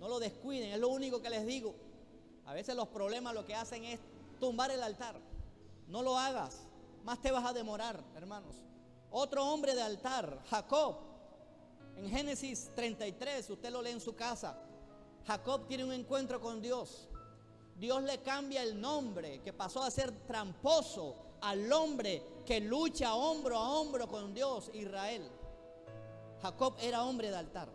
no lo descuiden, es lo único que les digo. A veces los problemas lo que hacen es tumbar el altar. No lo hagas, más te vas a demorar, hermanos. Otro hombre de altar, Jacob, en Génesis 33, usted lo lee en su casa. Jacob tiene un encuentro con Dios. Dios le cambia el nombre, que pasó a ser tramposo, al hombre que lucha hombro a hombro con Dios, Israel. Jacob era hombre de altar.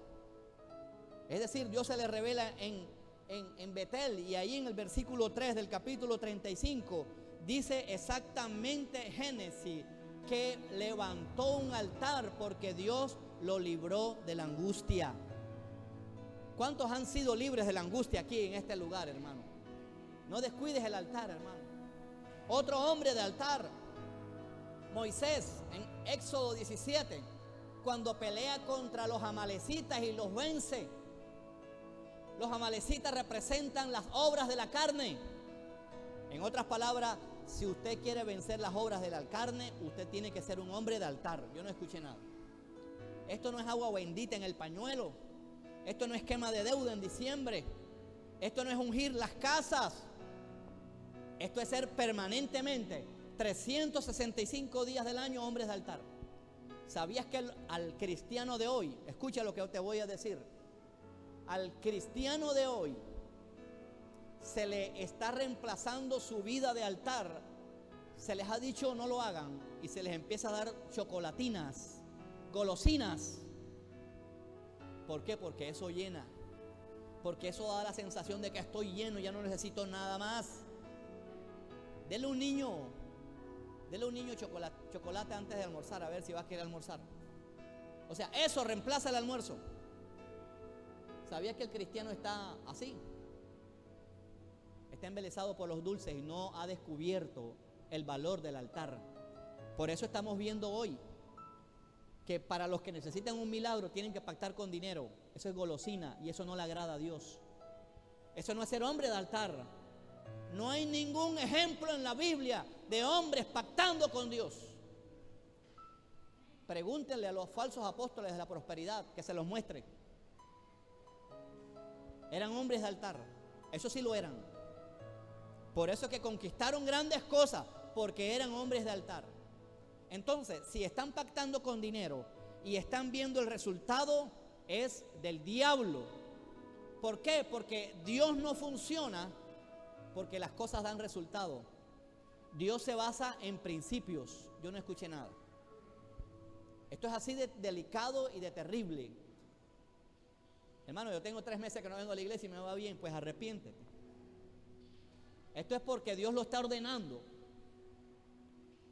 Es decir, Dios se le revela en Betel, y ahí en el versículo 3 del capítulo 35 dice exactamente Génesis que levantó un altar porque Dios lo libró de la angustia. ¿Cuántos han sido libres de la angustia aquí en este lugar, hermano? No descuides el altar, hermano. Otro hombre de altar, Moisés, en Éxodo 17, cuando pelea contra los amalecitas y los vence. Los amalecitas representan las obras de la carne. En otras palabras, si usted quiere vencer las obras de la carne, usted tiene que ser un hombre de altar. Yo no escuché nada. Esto no es agua bendita en el pañuelo. Esto no es quema de deuda en diciembre. Esto no es ungir las casas. Esto es ser permanentemente 365 días del año hombres de altar. ¿Sabías que al cristiano de hoy, escucha lo que te voy a decir, al cristiano de hoy se le está reemplazando su vida de altar? Se les ha dicho no lo hagan y se les empieza a dar chocolatinas, golosinas. ¿Por qué? Porque eso llena. Porque eso da la sensación de que estoy lleno, ya no necesito nada más. Dele a un niño chocolate antes de almorzar, a ver si va a querer almorzar. O sea, eso reemplaza el almuerzo. ¿Sabías que el cristiano está así? Está embelesado por los dulces y no ha descubierto el valor del altar. Por eso estamos viendo hoy que para los que necesitan un milagro tienen que pactar con dinero. Eso es golosina y eso no le agrada a Dios. Eso no es ser hombre de altar. No hay ningún ejemplo en la Biblia de hombres pactando con Dios. Pregúntenle a los falsos apóstoles de la prosperidad que se los muestre. Eran hombres de altar. Eso sí lo eran. Por eso que conquistaron grandes cosas, porque eran hombres de altar. Entonces, si están pactando con dinero y están viendo el resultado, es del diablo. ¿Por qué? Porque Dios no funciona porque las cosas dan resultado. Dios se basa en principios. Yo no escuché nada. Esto es así de delicado y de terrible. Hermano, yo tengo 3 meses que no vengo a la iglesia y me va bien, pues arrepiéntete. Esto es porque Dios lo está ordenando.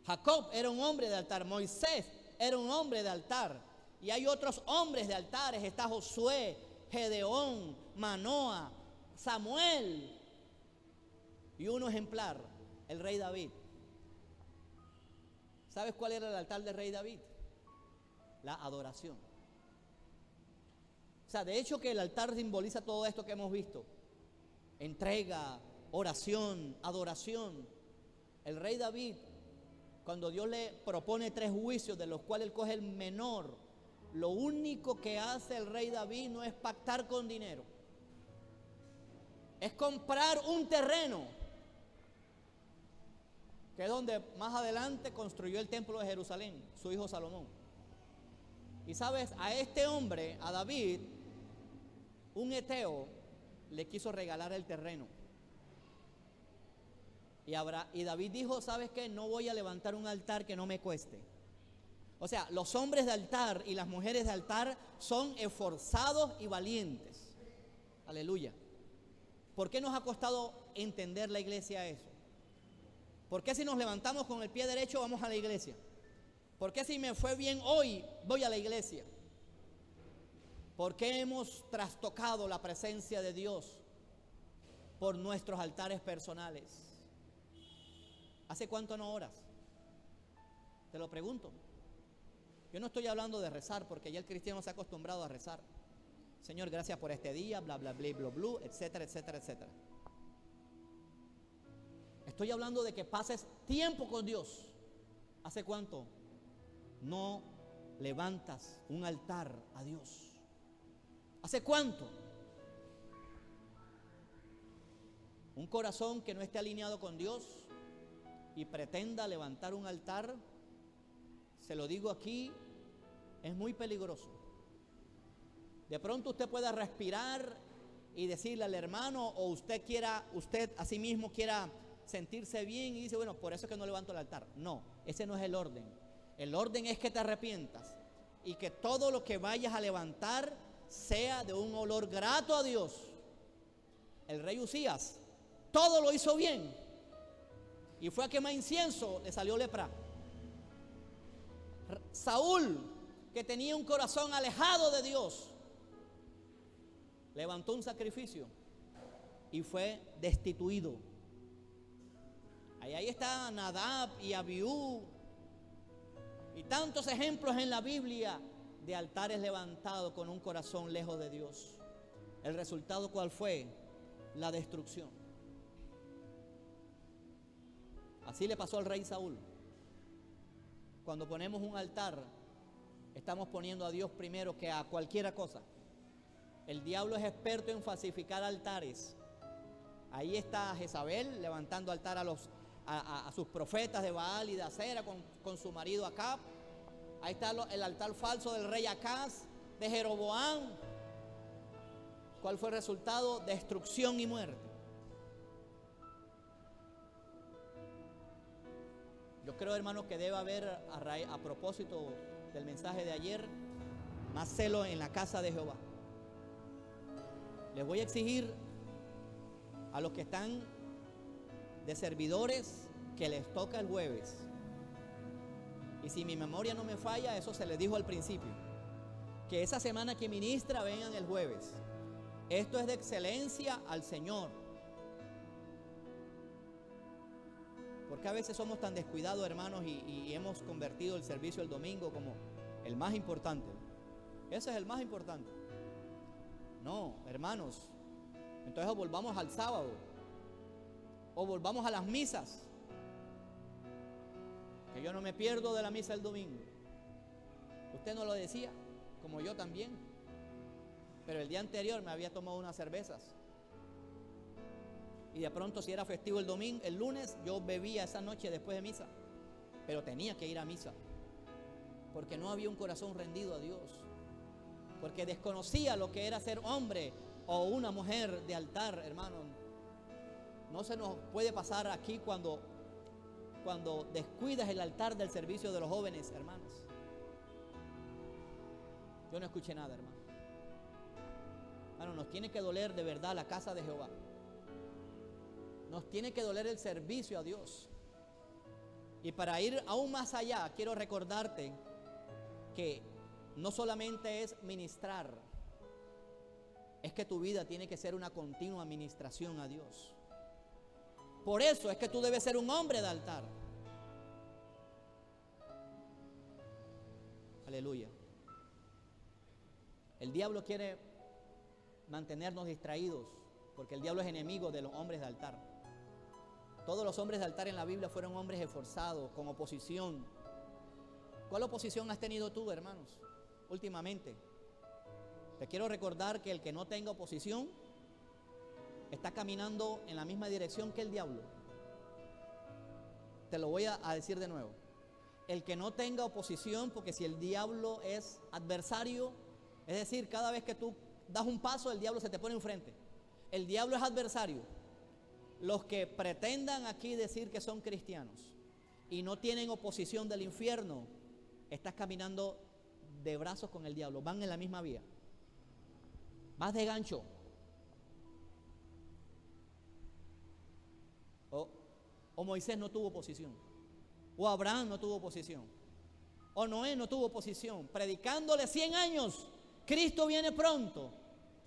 Jacob era un hombre de altar, Moisés era un hombre de altar, y hay otros hombres de altares. Está Josué, Gedeón, Manoa, Samuel, y uno ejemplar, el rey David. ¿Sabes cuál era el altar del rey David? La adoración. O sea, de hecho que el altar simboliza todo esto que hemos visto: entrega, oración, adoración. El rey David, cuando Dios le propone 3 juicios, de los cuales él coge el menor, lo único que hace el rey David no es pactar con dinero, es comprar un terreno, que es donde más adelante construyó el templo de Jerusalén, su hijo Salomón. Y sabes, a este hombre, a David, un heteo le quiso regalar el terreno. Y David dijo: ¿sabes qué? No voy a levantar un altar que no me cueste. O sea, los hombres de altar y las mujeres de altar son esforzados y valientes. Aleluya. ¿Por qué nos ha costado entender la iglesia eso? ¿Por qué si nos levantamos con el pie derecho vamos a la iglesia? ¿Por qué si me fue bien hoy voy a la iglesia? ¿Por qué hemos trastocado la presencia de Dios por nuestros altares personales? ¿Hace cuánto no oras? Te lo pregunto. Yo no estoy hablando de rezar, porque ya el cristiano se ha acostumbrado a rezar. Señor, gracias por este día, bla, bla, bla, bla, bla, etcétera, etcétera, etcétera. Estoy hablando de que pases tiempo con Dios. ¿Hace cuánto no levantas un altar a Dios? ¿Hace cuánto? Un corazón que no esté alineado con Dios y pretenda levantar un altar, se lo digo aquí, es muy peligroso. De pronto usted pueda respirar y decirle al hermano, o usted a sí mismo quiera sentirse bien y dice, bueno, por eso es que no levanto el altar. No, ese no es el orden. El orden es que te arrepientas y que todo lo que vayas a levantar sea de un olor grato a Dios. El rey Usías todo lo hizo bien y fue a quemar incienso, le salió lepra. Saúl, que tenía un corazón alejado de Dios, levantó un sacrificio y fue destituido. Ahí está Nadab y Abiú y tantos ejemplos en la Biblia de altares levantados con un corazón lejos de Dios. ¿El resultado cuál fue? La destrucción. Así le pasó al rey Saúl. Cuando ponemos un altar, estamos poniendo a Dios primero que a cualquier cosa. El diablo es experto en falsificar altares. Ahí está Jezabel levantando altar a sus profetas de Baal y de Acera con su marido Acab. Ahí está el altar falso del rey Acaz, de Jeroboam. ¿Cuál fue el resultado? Destrucción y muerte. Yo creo, hermanos, que debe haber, a propósito del mensaje de ayer, más celo en la casa de Jehová. Les voy a exigir a los que están de servidores que les toca el jueves. Y si mi memoria no me falla, eso se les dijo al principio, que esa semana que ministra vengan el jueves. Esto es de excelencia al Señor. Porque a veces somos tan descuidados, hermanos, y hemos convertido el servicio el domingo como el más importante. Ese es el más importante. No, hermanos, entonces volvamos al sábado o volvamos a las misas, que yo no me pierdo de la misa el domingo. Usted no lo decía, como yo también, pero el día anterior me había tomado unas cervezas y de pronto, si era festivo el lunes, yo bebía esa noche después de misa, pero tenía que ir a misa porque no había un corazón rendido a Dios, porque desconocía lo que era ser hombre o una mujer de altar, hermano. No se nos puede pasar aquí cuando descuidas el altar del servicio de los jóvenes, hermanos. Yo no escuché nada, hermano. Hermano, nos tiene que doler de verdad la casa de Jehová. Nos tiene que doler el servicio a Dios. Y para ir aún más allá, quiero recordarte que no solamente es ministrar, es que tu vida tiene que ser una continua ministración a Dios. Por eso es que tú debes ser un hombre de altar. Aleluya. El diablo quiere mantenernos distraídos, porque el diablo es enemigo de los hombres de altar. Todos los hombres de altar en la Biblia fueron hombres esforzados, con oposición. ¿Cuál oposición has tenido tú, hermanos, últimamente? Te quiero recordar que el que no tenga oposición está caminando en la misma dirección que el diablo. Te lo voy a decir de nuevo. El que no tenga oposición, porque si el diablo es adversario, es decir, cada vez que tú das un paso, el diablo se te pone enfrente. El diablo es adversario. Los que pretendan aquí decir que son cristianos y no tienen oposición del infierno, estás caminando de brazos con el diablo. Van en la misma vía. Vas de gancho. O Moisés no tuvo oposición, o Abraham no tuvo oposición, o Noé no tuvo oposición, predicándole 100 años, Cristo viene pronto,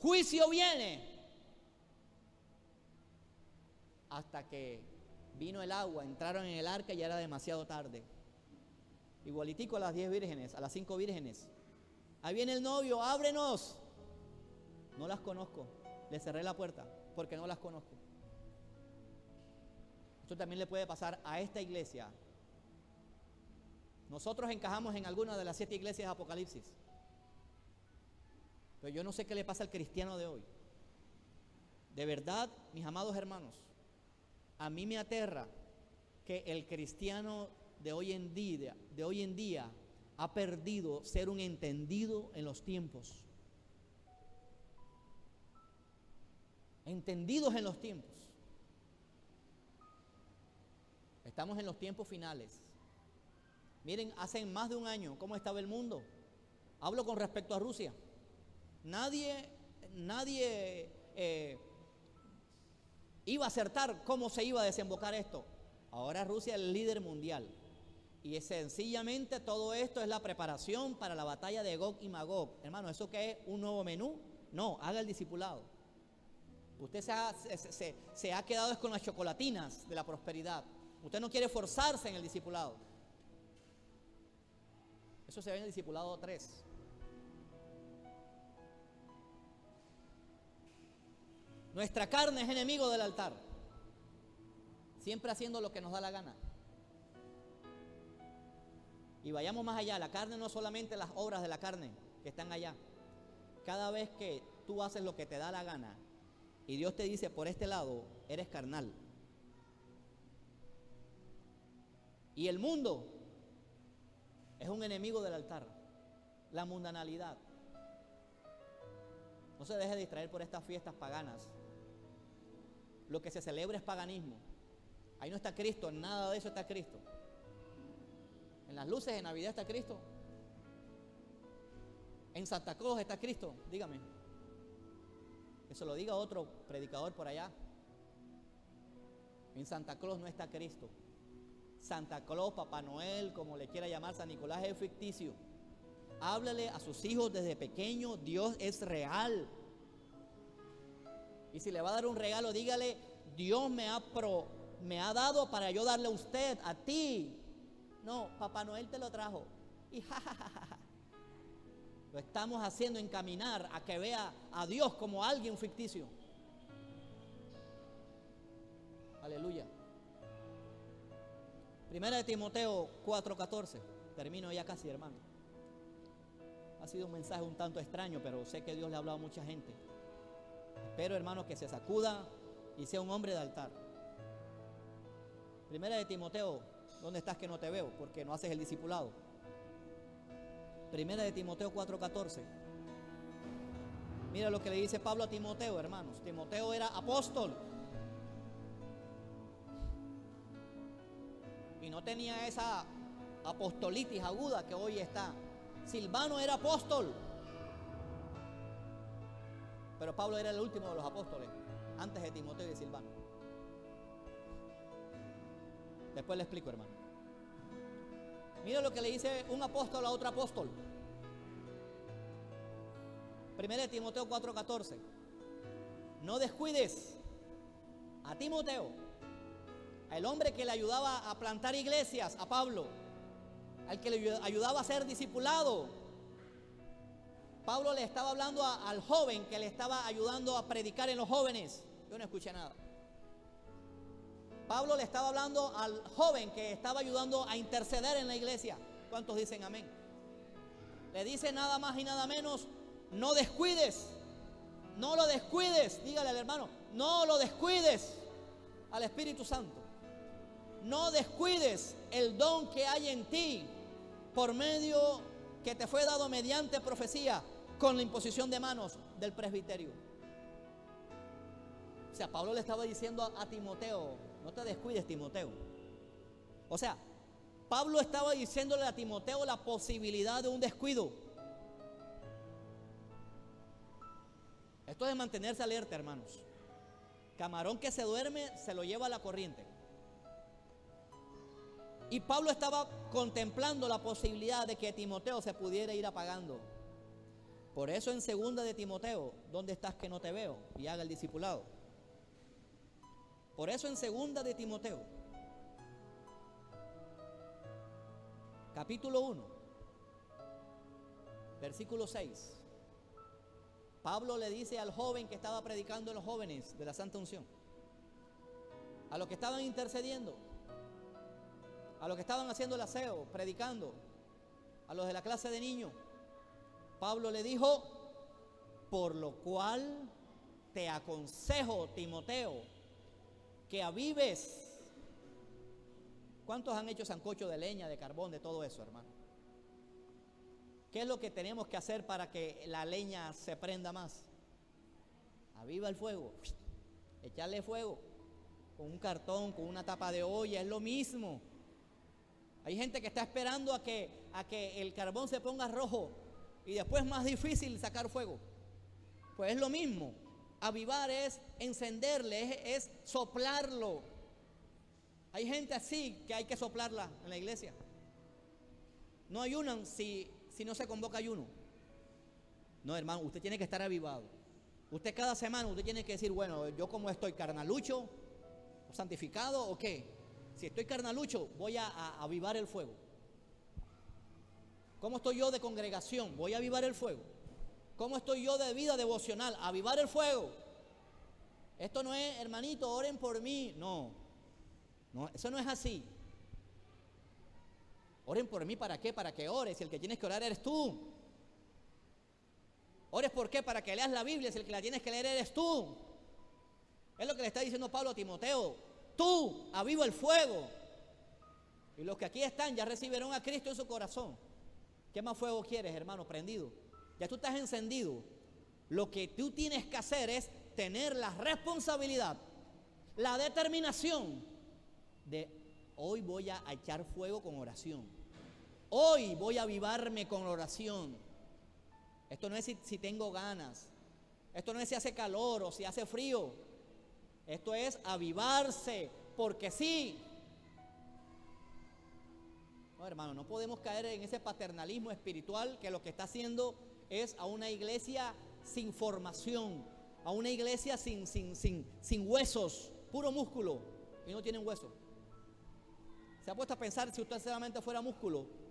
juicio viene, hasta que Vino el agua, entraron en el arca y ya era demasiado tarde. Igualitico a las 10 vírgenes, a las 5 vírgenes. Ahí viene el novio, ábrenos. No las conozco. Le cerré la puerta porque no las conozco. Esto también le puede pasar a esta iglesia. Nosotros encajamos en alguna de las 7 iglesias de Apocalipsis. Pero yo no sé qué le pasa al cristiano de hoy. De verdad, mis amados hermanos, a mí me aterra que el cristiano de hoy en día ha perdido ser un entendido en los tiempos. Entendidos en los tiempos. Estamos en los tiempos finales. Miren, hace más de un año, ¿cómo estaba el mundo? Hablo con respecto a Rusia. Nadie iba a acertar cómo se iba a desembocar esto. Ahora Rusia es el líder mundial. Y sencillamente todo esto es la preparación para la batalla de Gog y Magog. Hermano, ¿eso qué es? ¿Un nuevo menú? No, haga el discipulado. Usted se ha quedado con las chocolatinas de la prosperidad. Usted no quiere forzarse en el discipulado. Eso se ve en el discipulado 3. Nuestra carne es enemigo del altar. Siempre haciendo lo que nos da la gana. Y vayamos más allá. La carne no es solamente las obras de la carne que están allá. Cada vez que tú haces lo que te da la gana y Dios te dice por este lado, eres carnal. Y el mundo es un enemigo del altar. La mundanalidad. No se deje distraer por estas fiestas paganas. Lo que se celebra es paganismo. Ahí no está Cristo, en nada de eso está Cristo. En las luces de Navidad está Cristo. En Santa Claus está Cristo, dígame. Que se lo diga otro predicador por allá. En Santa Claus no está Cristo. Santa Claus, Papá Noel, como le quiera llamar, San Nicolás es ficticio. Háblale a sus hijos desde pequeño, Dios es real. Y si le va a dar un regalo, dígale, Dios me ha dado para yo darle a usted, a ti. No, Papá Noel te lo trajo. Y jajajaja. Lo estamos haciendo encaminar a que vea a Dios como alguien ficticio. Aleluya. Primera de Timoteo 4:14. Termino ya casi, hermano. Ha sido un mensaje un tanto extraño, pero sé que Dios le ha hablado a mucha gente. Espero, hermano, que se sacuda y sea un hombre de altar. Primera de Timoteo, ¿dónde estás que no te veo? Porque no haces el discipulado. Primera de Timoteo 4:14. Mira lo que le dice Pablo a Timoteo, hermanos. Timoteo era apóstol. Y no tenía esa apostolitis aguda que hoy está. Silvano era apóstol. Pero Pablo era el último de los apóstoles, antes de Timoteo y Silvano. Después le explico, hermano. Mira lo que le dice un apóstol a otro apóstol. Primera de Timoteo 4:14. No descuides a Timoteo, el hombre que le ayudaba a plantar iglesias, a Pablo, al que le ayudaba a ser discipulado. Pablo le estaba hablando al joven que le estaba ayudando a predicar en los jóvenes. Yo no escuché nada. Pablo le estaba hablando al joven que estaba ayudando a interceder en la iglesia. ¿Cuántos dicen amén? Le dice nada más y nada menos, no descuides, no lo descuides. Dígale al hermano, no lo descuides al Espíritu Santo. No descuides el don que hay en ti por medio que te fue dado mediante profecía con la imposición de manos del presbiterio. O sea, Pablo le estaba diciendo a Timoteo, no te descuides, Timoteo. O sea, Pablo estaba diciéndole a Timoteo la posibilidad de un descuido. Esto es mantenerse alerta, hermanos. Camarón que se duerme se lo lleva a la corriente. Y Pablo estaba contemplando la posibilidad de que Timoteo se pudiera ir apagando. Por eso en segunda de Timoteo, ¿dónde estás que no te veo? Y haga el discipulado. Por eso en segunda de Timoteo, capítulo 1, versículo 6. Pablo le dice al joven que estaba predicando a los jóvenes de la Santa Unción, a los que estaban intercediendo, a los que estaban haciendo el aseo, predicando, a los de la clase de niños, Pablo le dijo: por lo cual te aconsejo, Timoteo, que avives. ¿Cuántos han hecho sancocho de leña, de carbón, de todo eso, hermano? ¿Qué es lo que tenemos que hacer para que la leña se prenda más? Aviva el fuego, echarle fuego con un cartón, con una tapa de olla, es lo mismo. Hay gente que está esperando a que el carbón se ponga rojo y después es más difícil sacar fuego. Pues es lo mismo. Avivar es encenderle, es soplarlo. Hay gente así que hay que soplarla en la iglesia. No ayunan si no se convoca ayuno. No, hermano, usted tiene que estar avivado. Usted cada semana, usted tiene que decir: bueno, yo como estoy, carnalucho, santificado o qué. Si estoy carnalucho, voy a avivar el fuego. ¿Cómo estoy yo de congregación? Voy a avivar el fuego. ¿Cómo estoy yo de vida devocional? Avivar el fuego. Esto no es: hermanito, oren por mí. No, eso no es así. Oren por mí, ¿para qué? Para que ores, si el que tienes que orar eres tú. Ores, ¿por qué? Para que leas la Biblia, si el que la tienes que leer eres tú. Es lo que le está diciendo Pablo a Timoteo: tú aviva el fuego. Y los que aquí están ya recibieron a Cristo en su corazón. ¿Qué más fuego quieres, hermano? Prendido. Ya tú estás encendido. Lo que tú tienes que hacer es tener la responsabilidad, la determinación de: hoy voy a echar fuego con oración. Hoy voy a avivarme con oración. Esto no es si tengo ganas. Esto no es si hace calor o si hace frío. Esto es avivarse porque sí. No, hermano, no podemos caer en ese paternalismo espiritual que lo que está haciendo es a una iglesia sin formación, a una iglesia sin huesos, puro músculo, y no tienen hueso. ¿Se ha puesto a pensar si usted solamente fuera músculo?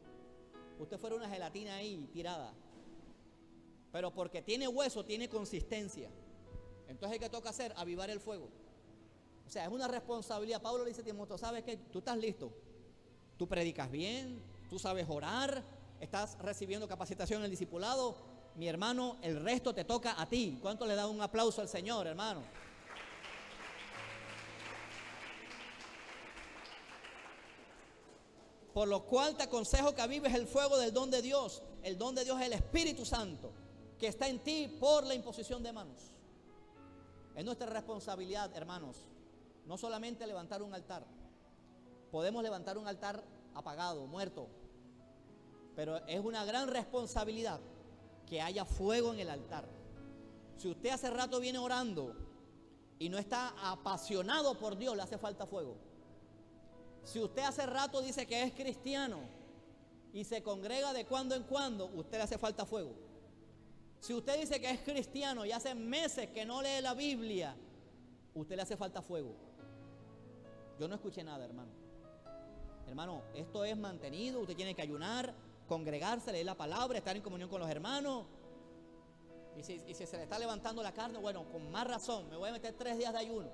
Usted fuera una gelatina ahí tirada. Pero porque tiene hueso, tiene consistencia. Entonces, ¿qué toca hacer? Avivar el fuego. O sea, es una responsabilidad. Pablo le dice a Timoteo: ¿sabes qué? Tú estás listo. Tú predicas bien, tú sabes orar, estás recibiendo capacitación en el discipulado. Mi hermano, el resto te toca a ti. ¿Cuánto le da un aplauso al Señor, hermano? Por lo cual te aconsejo que avives el fuego del don de Dios. El don de Dios es el Espíritu Santo, que está en ti por la imposición de manos. Es nuestra responsabilidad, hermanos, no solamente levantar un altar. Podemos levantar un altar apagado, muerto, pero es una gran responsabilidad que haya fuego en el altar. Si usted hace rato viene orando y no está apasionado por Dios, le hace falta fuego. Si usted hace rato dice que es cristiano y se congrega de cuando en cuando, usted le hace falta fuego. Si usted dice que es cristiano y hace meses que no lee la Biblia, usted le hace falta fuego. Yo no escuché nada, hermano. Hermano, esto es mantenido. Usted tiene que ayunar, congregarse, leer la palabra, estar en comunión con los hermanos. Y si se le está levantando la carne, bueno, con más razón, me voy a meter 3 días de ayuno,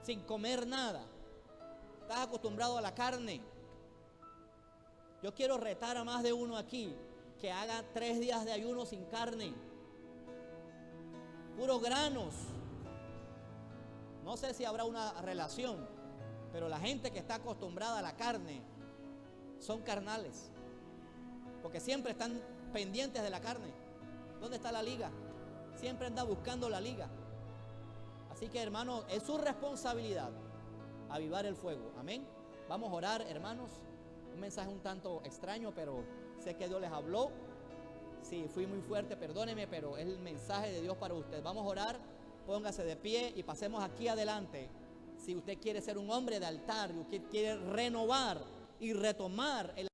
sin comer nada. Estás acostumbrado a la carne. Yo quiero retar a más de uno aquí que haga 3 días de ayuno sin carne, puros granos. No sé si habrá una relación, pero la gente que está acostumbrada a la carne son carnales, porque siempre están pendientes de la carne. ¿Dónde está la liga? Siempre anda buscando la liga. Así que, hermano, es su responsabilidad avivar el fuego. Amén. Vamos a orar, hermanos. Un mensaje un tanto extraño, pero sé que Dios les habló. Si fui muy fuerte, perdóneme, pero es el mensaje de Dios para usted. Vamos a orar. Póngase de pie y pasemos aquí adelante. Si usted quiere ser un hombre de altar y usted quiere renovar y retomar el